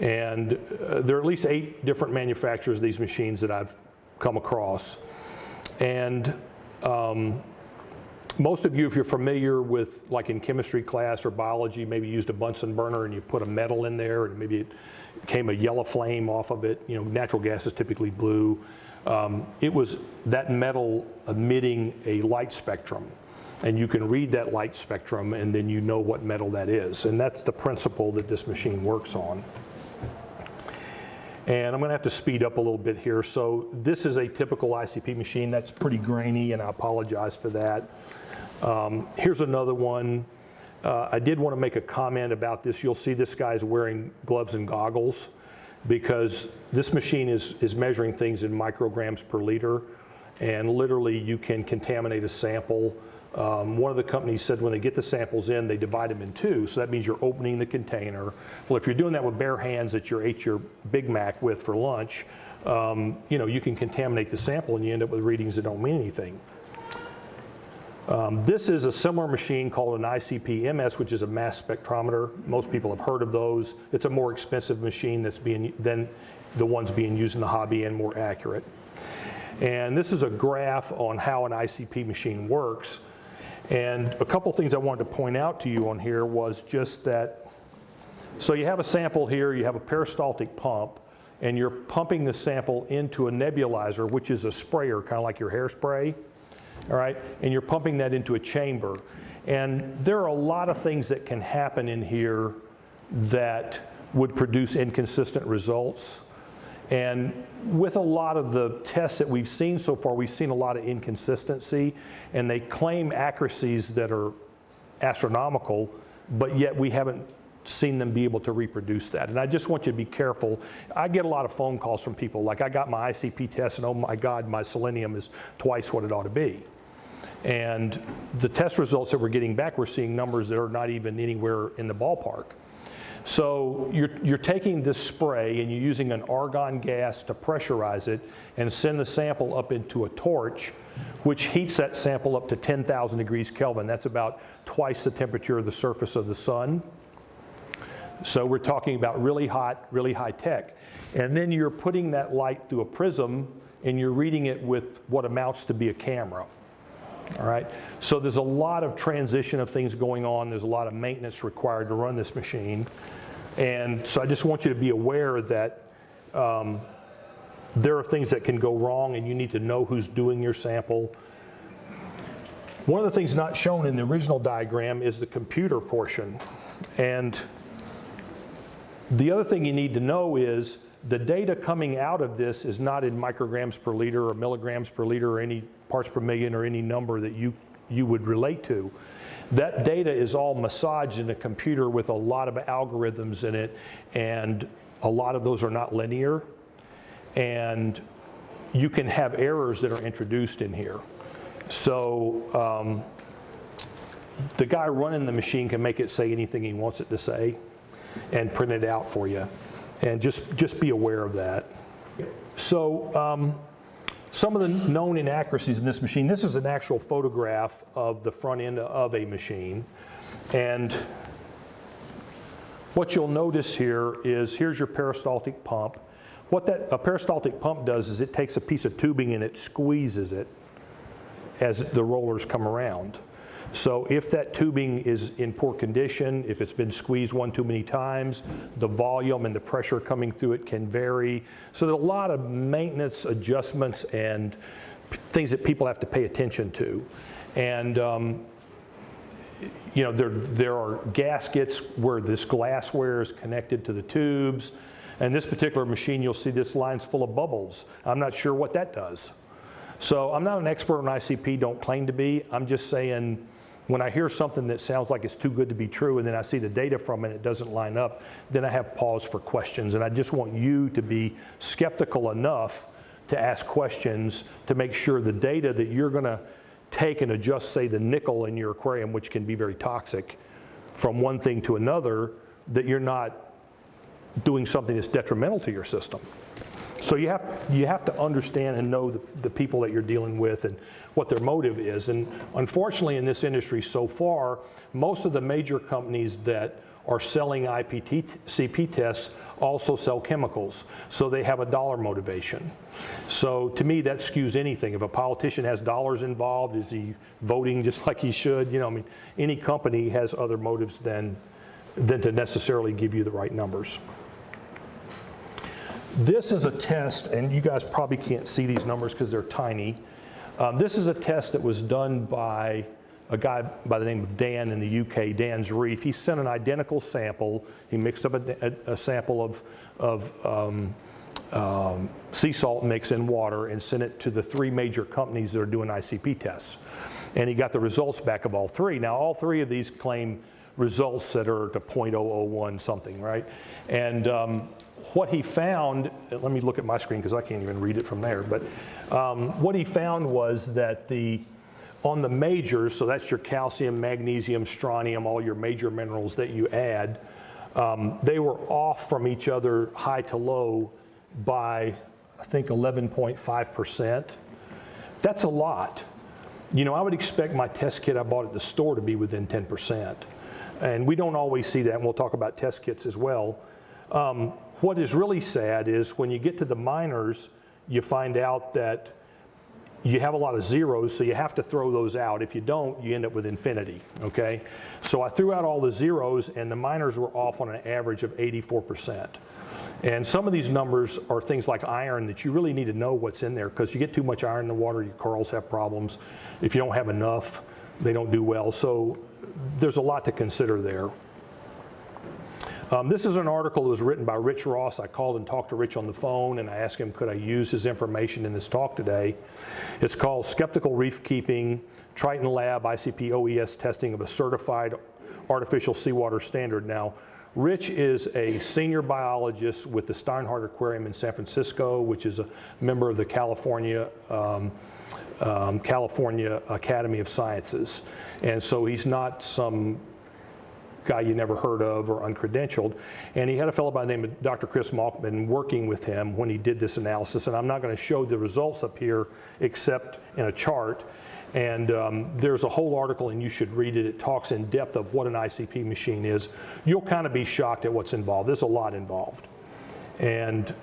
[SPEAKER 1] And there are at least 8 different manufacturers of these machines that I've come across. And most of you, if you're familiar with, like in chemistry class or biology, maybe used a Bunsen burner and you put a metal in there and maybe it came a yellow flame off of it. You know, natural gas is typically blue. It was that metal emitting a light spectrum. And you can read that light spectrum and then you know what metal that is. And that's the principle that this machine works on. And I'm going to have to speed up a little bit here. So this is a typical ICP machine. That's pretty grainy, and I apologize for that. Here's another one. I did want to make a comment about this. You'll see this guy's wearing gloves and goggles because this machine is measuring things in micrograms per liter, and literally you can contaminate a sample. One of the companies said when they get the samples in, they divide them in 2, so that means you're opening the container. Well, if you're doing that with bare hands that you ate your Big Mac with for lunch, you know, you can contaminate the sample and you end up with readings that don't mean anything. This is a similar machine called an ICP MS, which is a mass spectrometer. Most people have heard of those. It's a more expensive machine than the ones being used in the hobby and more accurate. And this is a graph on how an ICP machine works. And a couple things I wanted to point out to you on here was just that, so you have a sample here, you have a peristaltic pump, and you're pumping the sample into a nebulizer, which is a sprayer, kind of like your hairspray. All right, and you're pumping that into a chamber. And there are a lot of things that can happen in here that would produce inconsistent results. And with a lot of the tests that we've seen so far, we've seen a lot of inconsistency, and they claim accuracies that are astronomical, but yet we haven't seen them be able to reproduce that. And I just want you to be careful. I get a lot of phone calls from people, like I got my ICP test and oh my God, my selenium is twice what it ought to be. And the test results that we're getting back, we're seeing numbers that are not even anywhere in the ballpark. So you're taking this spray and you're using an argon gas to pressurize it and send the sample up into a torch, which heats that sample up to 10,000 degrees Kelvin. That's about twice the temperature of the surface of the sun. So we're talking about really hot, really high tech. And then you're putting that light through a prism and you're reading it with what amounts to be a camera. All right, so there's a lot of transition of things going on. There's a lot of maintenance required to run this machine. And so I just want you to be aware that there are things that can go wrong and you need to know who's doing your sample. One of the things not shown in the original diagram is the computer portion. And the other thing you need to know is the data coming out of this is not in micrograms per liter or milligrams per liter or any parts per million or any number that you would relate to. That data is all massaged in a computer with a lot of algorithms in it, and a lot of those are not linear. And you can have errors that are introduced in here. So the guy running the machine can make it say anything he wants it to say and print it out for you. And just be aware of that. So some of the known inaccuracies in this machine, this is an actual photograph of the front end of a machine. And what you'll notice here is, here's your peristaltic pump. What a peristaltic pump does is it takes a piece of tubing and it squeezes it as the rollers come around. So if that tubing is in poor condition, if it's been squeezed one too many times, the volume and the pressure coming through it can vary. So there's a lot of maintenance adjustments and things that people have to pay attention to. And you know, there are gaskets where this glassware is connected to the tubes. And this particular machine, you'll see this line's full of bubbles. I'm not sure what that does. So I'm not an expert on ICP, don't claim to be. I'm just saying, when I hear something that sounds like it's too good to be true and then I see the data from it and it doesn't line up, then I have pause for questions. And I just want you to be skeptical enough to ask questions to make sure the data that you're going to take and adjust, say, the nickel in your aquarium, which can be very toxic, from one thing to another, that you're not doing something that's detrimental to your system. So you have to understand and know the people that you're dealing with and what their motive is. And unfortunately in this industry so far, most of the major companies that are selling IPCP tests also sell chemicals. So they have a dollar motivation. So to me that skews anything. If a politician has dollars involved, is he voting just like he should? You know, I mean, any company has other motives than to necessarily give you the right numbers. This is a test, and you guys probably can't see these numbers because they're tiny. This is a test that was done by a guy by the name of Dan in the UK, Dan's Reef. He sent an identical sample. He mixed up a sample of sea salt mix in water and sent it to the 3 major companies that are doing ICP tests. And he got the results back of all 3. Now, all 3 of these claim results that are to 0.001 something, right? And what he found, let me look at my screen because I can't even read it from there, but what he found was that on the majors, so that's your calcium, magnesium, strontium, all your major minerals that you add, they were off from each other high to low by, I think, 11.5%. That's a lot. You know, I would expect my test kit I bought at the store to be within 10%. And we don't always see that, and we'll talk about test kits as well. What is really sad is when you get to the minors, you find out that you have a lot of zeros, so you have to throw those out. If you don't, you end up with infinity, okay? So I threw out all the zeros, and the minors were off on an average of 84%. And some of these numbers are things like iron that you really need to know what's in there, because you get too much iron in the water, your corals have problems. If you don't have enough, they don't do well. So there's a lot to consider there. This is an article that was written by Rich Ross. I called and talked to Rich on the phone, and I asked him could I use his information in this talk today. It's called Skeptical Reef Keeping, Triton Lab ICP OES Testing of a Certified Artificial Seawater Standard. Now, Rich is a senior biologist with the Steinhardt Aquarium in San Francisco, which is a member of the California Academy of Sciences. And so he's not some guy you never heard of or uncredentialed. And he had a fellow by the name of Dr. Chris Malkman working with him when he did this analysis. And I'm not going to show the results up here except in a chart. And there's a whole article, and you should read it. It talks in depth of what an ICP machine is. You'll kind of be shocked at what's involved. There's a lot involved. And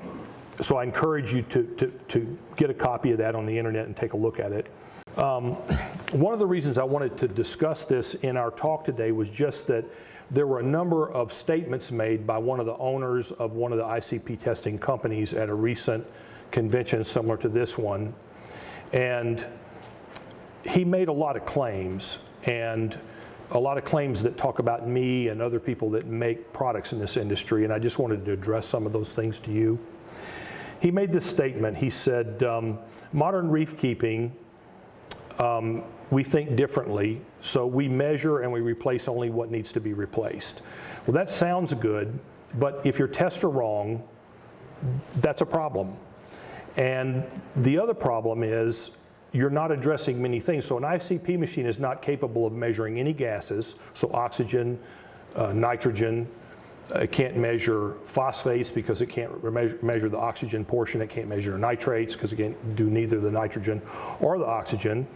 [SPEAKER 1] so I encourage you to get a copy of that on the internet and take a look at it. One of the reasons I wanted to discuss this in our talk today was just that there were a number of statements made by one of the owners of one of the ICP testing companies at a recent convention similar to this one. And he made a lot of claims, and a lot of claims that talk about me and other people that make products in this industry, and I just wanted to address some of those things to you. He made this statement. He said, modern reef keeping, we think differently, so we measure and we replace only what needs to be replaced. Well, that sounds good, but if your tests are wrong, that's a problem. And the other problem is you're not addressing many things. So an ICP machine is not capable of measuring any gases, so oxygen, nitrogen. It can't measure phosphates because it can't measure the oxygen portion. It can't measure nitrates because it can't do neither the nitrogen or the oxygen.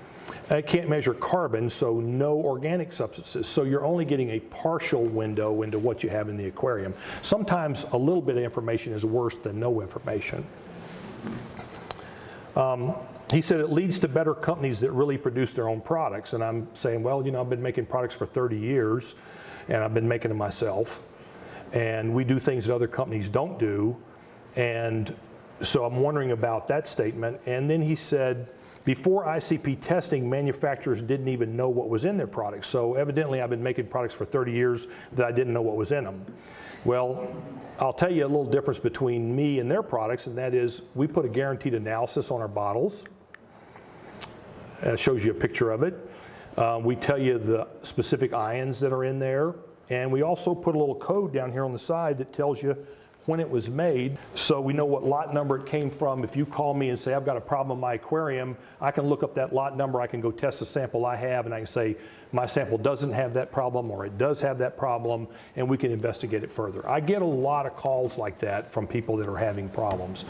[SPEAKER 1] It can't measure carbon, so no organic substances. So you're only getting a partial window into what you have in the aquarium. Sometimes a little bit of information is worse than no information. He said it leads to better companies that really produce their own products. And I'm saying, well, you know, I've been making products for 30 years, and I've been making them myself. And we do things that other companies don't do. And so I'm wondering about that statement. And then he said, before ICP testing, manufacturers didn't even know what was in their products. So evidently I've been making products for 30 years that I didn't know what was in them. Well, I'll tell you a little difference between me and their products, and that is we put a guaranteed analysis on our bottles. It shows you a picture of it. We tell you the specific ions that are in there, and we also put a little code down here on the side that tells you when it was made, so we know what lot number it came from. If you call me and say, I've got a problem in my aquarium, I can look up that lot number, I can go test the sample I have, and I can say, my sample doesn't have that problem, or it does have that problem, and we can investigate it further. I get a lot of calls like that from people that are having problems.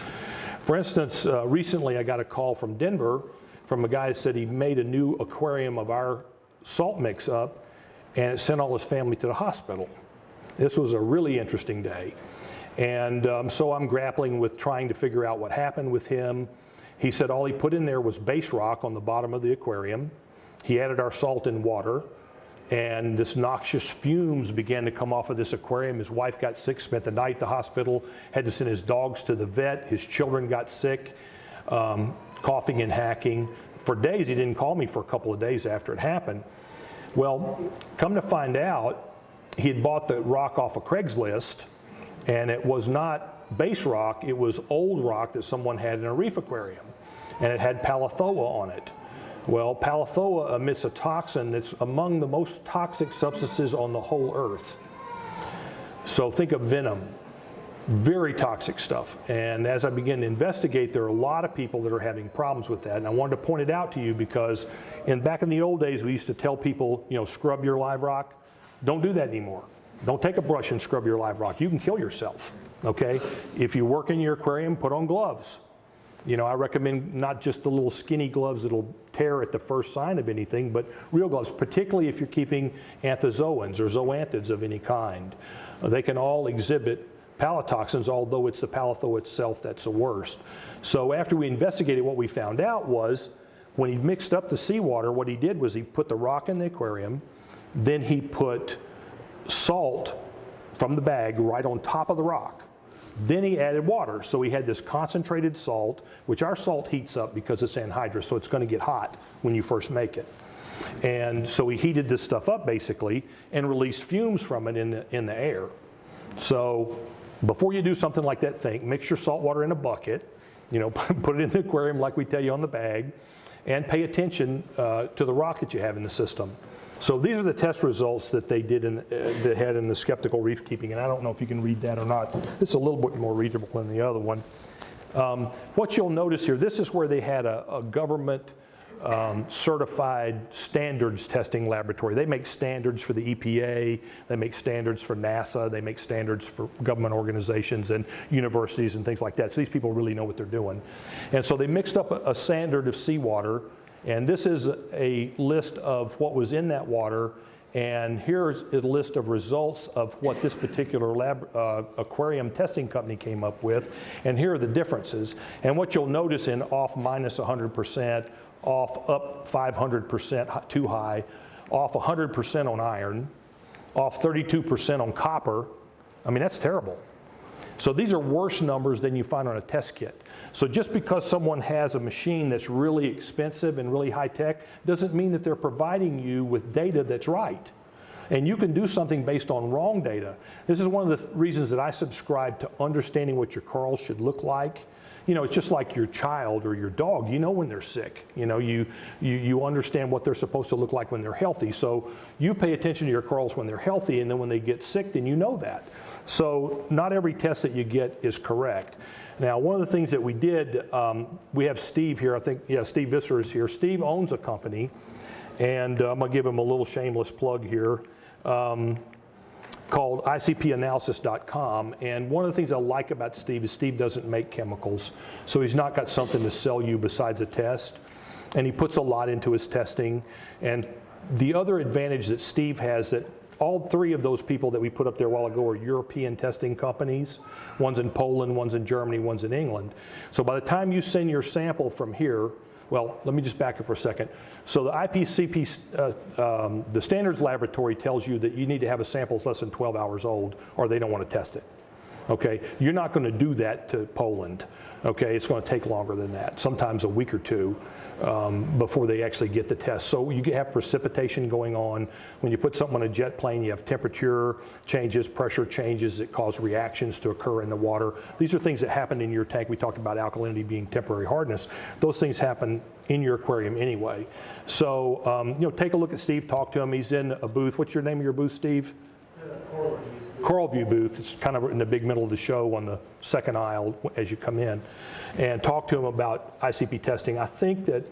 [SPEAKER 1] For instance, recently I got a call from Denver from a guy that said he made a new aquarium of our salt mix up, and it sent all his family to the hospital. This was a really interesting day. And so I'm grappling with trying to figure out what happened with him. He said all he put in there was base rock on the bottom of the aquarium. He added our salt and water, and this noxious fumes began to come off of this aquarium. His wife got sick, spent the night at the hospital, had to send his dogs to the vet. His children got sick, coughing and hacking. For days, he didn't call me for a couple of days after it happened. Well, come to find out, he had bought the rock off of Craigslist, and it was not base rock, it was old rock that someone had in a reef aquarium, and it had Palithoa on it. Well, Palithoa emits a toxin that's among the most toxic substances on the whole earth. So think of venom, very toxic stuff. And as I began to investigate, there are a lot of people that are having problems with that. And I wanted to point it out to you because back in the old days, we used to tell people, scrub your live rock. Don't do that anymore. Don't take a brush and scrub your live rock. You can kill yourself, okay? If you work in your aquarium, put on gloves. I recommend not just the little skinny gloves that'll tear at the first sign of anything, but real gloves, particularly if you're keeping anthozoans or zoanthids of any kind. They can all exhibit palotoxins, although it's the Palithoa itself that's the worst. So after we investigated, what we found out was when he mixed up the seawater, what he did was he put the rock in the aquarium, then he put salt from the bag right on top of the rock. Then he added water. So he had this concentrated salt, which our salt heats up because it's anhydrous, so it's going to get hot when you first make it. And so he heated this stuff up basically and released fumes from it in the air. So before you do something like that, think, mix your salt water in a bucket, put it in the aquarium like we tell you on the bag, and pay attention to the rock that you have in the system. So these are the test results that they did they had in the skeptical reef keeping, and I don't know if you can read that or not. This is a little bit more readable than the other one. What you'll notice here, this is where they had a government certified standards testing laboratory. They make standards for the EPA, they make standards for NASA, they make standards for government organizations and universities and things like that. So these people really know what they're doing. And so they mixed up a standard of seawater, and this is a list of what was in that water, and here's a list of results of what this particular aquarium testing company came up with, and here are the differences. And what you'll notice in off minus 100%, off up 500% too high, off 100% on iron, off 32% on copper. I mean, that's terrible. So these are worse numbers than you find on a test kit. So just because someone has a machine that's really expensive and really high tech doesn't mean that they're providing you with data that's right. And you can do something based on wrong data. This is one of the reasons that I subscribe to understanding what your corals should look like. It's just like your child or your dog. You know when they're sick. You understand what they're supposed to look like when they're healthy. So you pay attention to your corals when they're healthy, and then when they get sick, then you know that. So not every test that you get is correct. Now, one of the things that we did, we have Steve here, I think, yeah, Steve Visser is here. Steve owns a company, and I'm gonna give him a little shameless plug here, called ICPanalysis.com. And one of the things I like about Steve is Steve doesn't make chemicals. So he's not got something to sell you besides a test. And he puts a lot into his testing. And the other advantage that Steve has, that all three of those people that we put up there a while ago are European testing companies. One's in Poland, one's in Germany, one's in England. So by the time you send your sample from here, well, let me just back up for a second. So the IPCP, the standards laboratory tells you that you need to have a sample that's less than 12 hours old or they don't want to test it. Okay, you're not going to do that to Poland. Okay, it's going to take longer than that, sometimes a week or two before they actually get the test. So you have precipitation going on. When you put something on a jet plane, you have temperature changes, pressure changes that cause reactions to occur in the water. These are things that happen in your tank. We talked about alkalinity being temporary hardness. Those things happen in your aquarium anyway. So take a look at Steve, talk to him. He's in a booth. What's your name of your booth, Steve? Coral View booth. It's kind of in the big middle of the show on the second aisle as you come in, and talk to him about ICP testing. I think that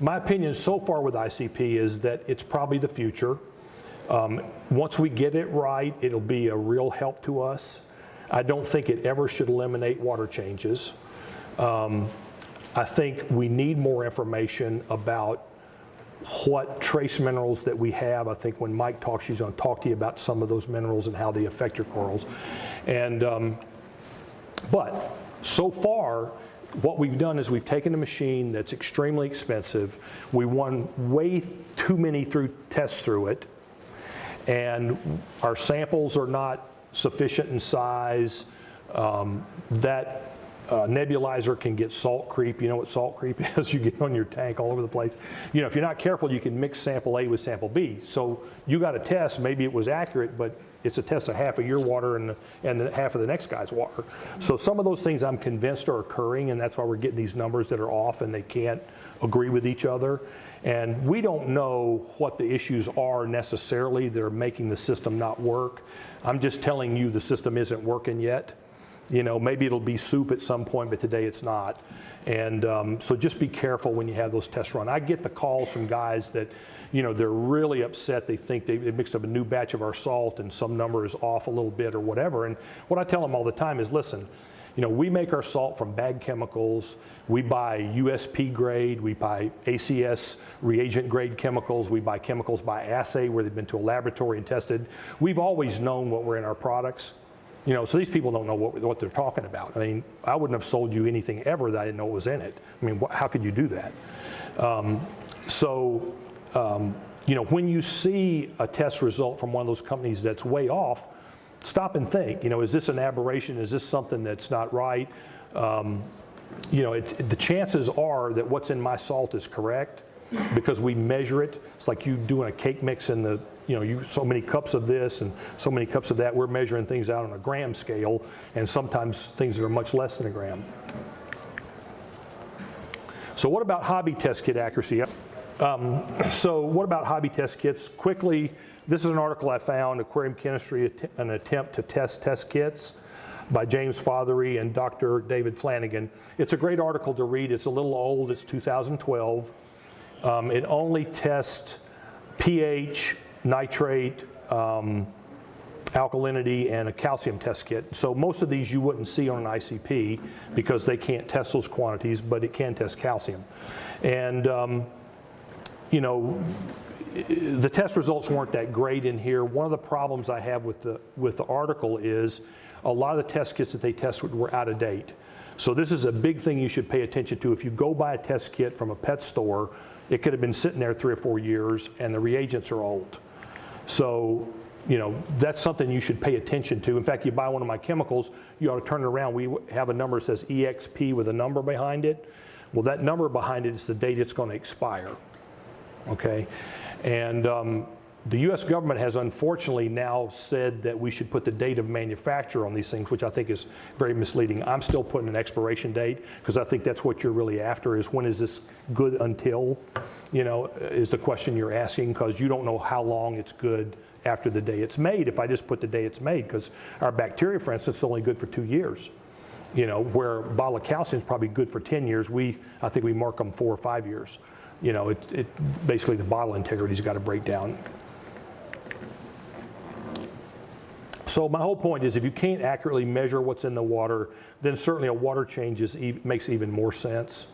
[SPEAKER 1] my opinion so far with ICP is that it's probably the future. Once we get it right, it'll be a real help to us. I don't think it ever should eliminate water changes. I think we need more information about what trace minerals that we have. I think when Mike talks, he's going to talk to you about some of those minerals and how they affect your corals. And but so far, what we've done is we've taken a machine that's extremely expensive. We run way too many tests through it, and our samples are not sufficient in size. That nebulizer can get salt creep. You know what salt creep is? You get on your tank all over the place. You know, if you're not careful, you can mix sample A with sample B. So you got a test, maybe it was accurate, but it's a test of half of your water and half of the next guy's water. So some of those things I'm convinced are occurring, and that's why we're getting these numbers that are off and they can't agree with each other. And we don't know what the issues are necessarily that are making the system not work. I'm just telling you the system isn't working yet. You know, maybe it'll be soup at some point, but today it's not. And so just be careful when you have those tests run. I get the calls from guys that, you know, they're really upset. They think they mixed up a new batch of our salt and some number is off a little bit or whatever. And what I tell them all the time is, listen, you know, we make our salt from bag chemicals. We buy USP grade. We buy ACS reagent grade chemicals. We buy chemicals by assay where they've been to a laboratory and tested. We've always known what were in our products. You know, so these people don't know what they're talking about. I mean, I wouldn't have sold you anything ever that I didn't know was in it. I mean, how could you do that? You know, when you see a test result from one of those companies that's way off, stop and think, you know, is this an aberration? Is this something that's not right? You know, the chances are that what's in my salt is correct because we measure it. It's like you doing a cake mix in the, you know, so many cups of this and so many cups of that. We're measuring things out on a gram scale, and sometimes things that are much less than a gram. So what about hobby test kit accuracy? So what about hobby test kits? Quickly, this is an article I found, Aquarium Chemistry, an attempt to test kits by James Fothery and Dr. David Flanagan. It's a great article to read. It's a little old. It's 2012. It only tests pH, nitrate, alkalinity, and a calcium test kit. So most of these you wouldn't see on an ICP because they can't test those quantities, but it can test calcium. And you know, the test results weren't that great in here. One of the problems I have with the article is a lot of the test kits that they tested were out of date. So this is a big thing you should pay attention to. If you go buy a test kit from a pet store, it could have been sitting there 3 or 4 years and the reagents are old. So, you know, that's something you should pay attention to. In fact, you buy one of my chemicals, you ought to turn it around. We have a number that says EXP with a number behind it. Well, that number behind it is the date it's going to expire. Okay? And the US government has unfortunately now said that we should put the date of manufacture on these things, which I think is very misleading. I'm still putting an expiration date because I think that's what you're really after, is when is this good until, you know, is the question you're asking, because you don't know how long it's good after the day it's made if I just put the day it's made, because our bacteria, for instance, is only good for 2 years. You know, where a bottle of calcium is probably good for 10 years. I think we mark them 4 or 5 years. You know, basically the bottle integrity's got to break down. So my whole point is, if you can't accurately measure what's in the water, then certainly a water change makes even more sense.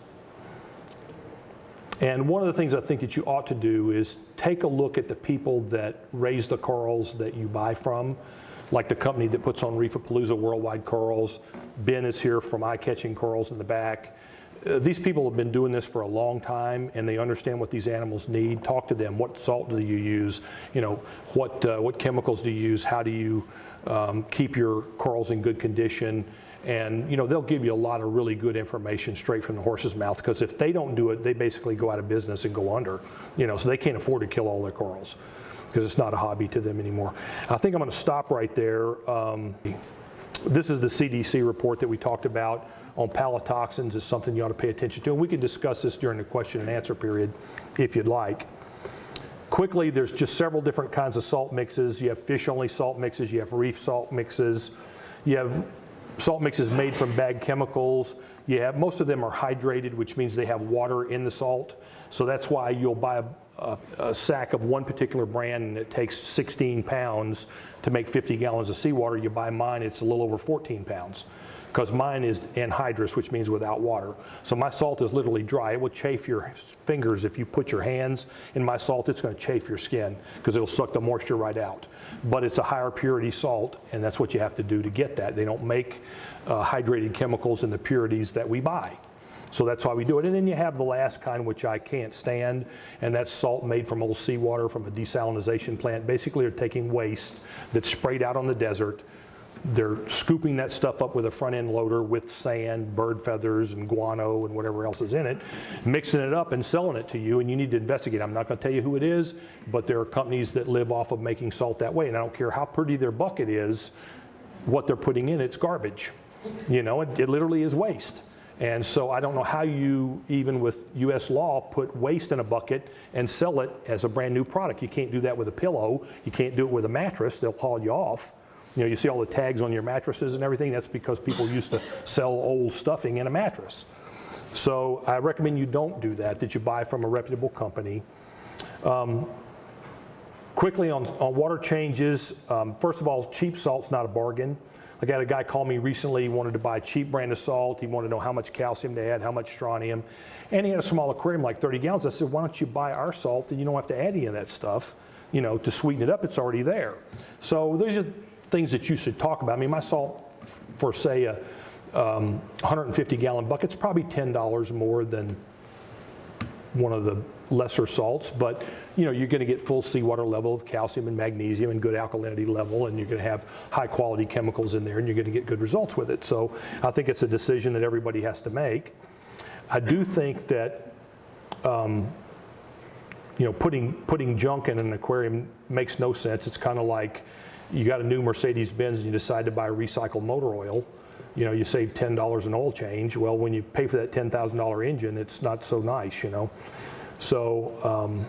[SPEAKER 1] And one of the things I think that you ought to do is take a look at the people that raise the corals that you buy from, like the company that puts on Reef A Palooza worldwide corals. Ben is here from Eye Catching Corals in the back. These people have been doing this for a long time, and they understand what these animals need. Talk to them. What salt do you use? You know, what chemicals do you use? How do you keep your corals in good condition? And you know, they'll give you a lot of really good information straight from the horse's mouth, because if they don't do it, they basically go out of business and go under. You know, so they can't afford to kill all their corals because it's not a hobby to them anymore. I think I'm going to stop right there. This is the CDC report that we talked about on palotoxins. Is something you ought to pay attention to, and we can discuss this during the question and answer period if you'd like. Quickly, there's just several different kinds of salt mixes. You have fish-only salt mixes, you have reef salt mixes, you have salt mixes made from bagged chemicals. You have, most of them are hydrated, which means they have water in the salt. So that's why you'll buy a sack of one particular brand and it takes 16 pounds to make 50 gallons of seawater. You buy mine, it's a little over 14 pounds. Because mine is anhydrous, which means without water. So my salt is literally dry. It will chafe your fingers if you put your hands in my salt. It's going to chafe your skin because it'll suck the moisture right out. But it's a higher purity salt, and that's what you have to do to get that. They don't make hydrated chemicals in the purities that we buy. So that's why we do it. And then you have the last kind, which I can't stand, and that's salt made from old seawater from a desalinization plant. Basically, they're taking waste that's sprayed out on the desert. They're scooping that stuff up with a front end loader with sand, bird feathers, and guano, and whatever else is in it, mixing it up and selling it to you, and you need to investigate. I'm not going to tell you who it is, but there are companies that live off of making salt that way, and I don't care how pretty their bucket is, what they're putting in, it's garbage. You know, it literally is waste. And so I don't know how you, even with US law, put waste in a bucket and sell it as a brand new product. You can't do that with a pillow. You can't do it with a mattress. They'll haul you off. You know, you see all the tags on your mattresses and everything. That's because people used to sell old stuffing in a mattress. So I recommend you don't do that, that you buy from a reputable company. Quickly on water changes, first of all, cheap salt's not a bargain. I got a guy call me recently, he wanted to buy a cheap brand of salt. He wanted to know how much calcium they had, how much strontium. And he had a small aquarium, like 30 gallons. I said, why don't you buy our salt and you don't have to add any of that stuff, you know, to sweeten it up, it's already there. So those are things that you should talk about. I mean, my salt for say a 150 gallon bucket's probably $10 more than one of the lesser salts, but you know, you're going to get full seawater level of calcium and magnesium and good alkalinity level, and you're going to have high quality chemicals in there, and you're going to get good results with it. So I think it's a decision that everybody has to make. I do think that you know, putting junk in an aquarium makes no sense. It's kind of like you got a new Mercedes-Benz and you decide to buy recycled motor oil. You know, you save $10 in oil change. Well, when you pay for that $10,000 engine, it's not so nice, you know. So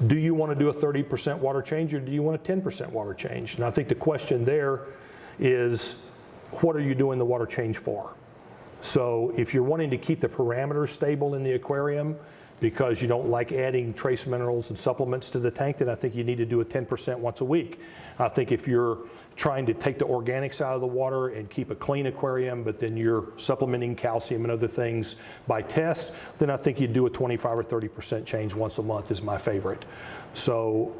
[SPEAKER 1] do you want to do a 30% water change or do you want a 10% water change? And I think the question there is, what are you doing the water change for? So if you're wanting to keep the parameters stable in the aquarium because you don't like adding trace minerals and supplements to the tank, then I think you need to do a 10% once a week. I think if you're trying to take the organics out of the water and keep a clean aquarium, but then you're supplementing calcium and other things by test, then I think you do a 25 or 30% change once a month is my favorite. So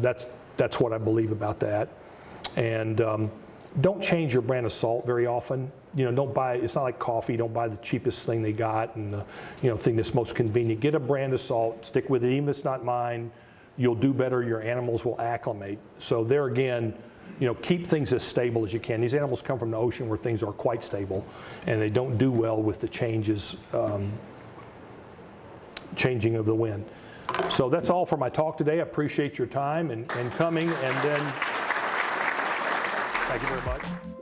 [SPEAKER 1] that's what I believe about that. And don't change your brand of salt very often. You know, don't buy, it's not like coffee, don't buy the cheapest thing they got and the, you know, thing that's most convenient. Get a brand of salt, stick with it, even if it's not mine, you'll do better, your animals will acclimate. So there again, you know, keep things as stable as you can. These animals come from the ocean where things are quite stable and they don't do well with the changes, changing of the wind. So that's all for my talk today. I appreciate your time and coming, and then thank you very much.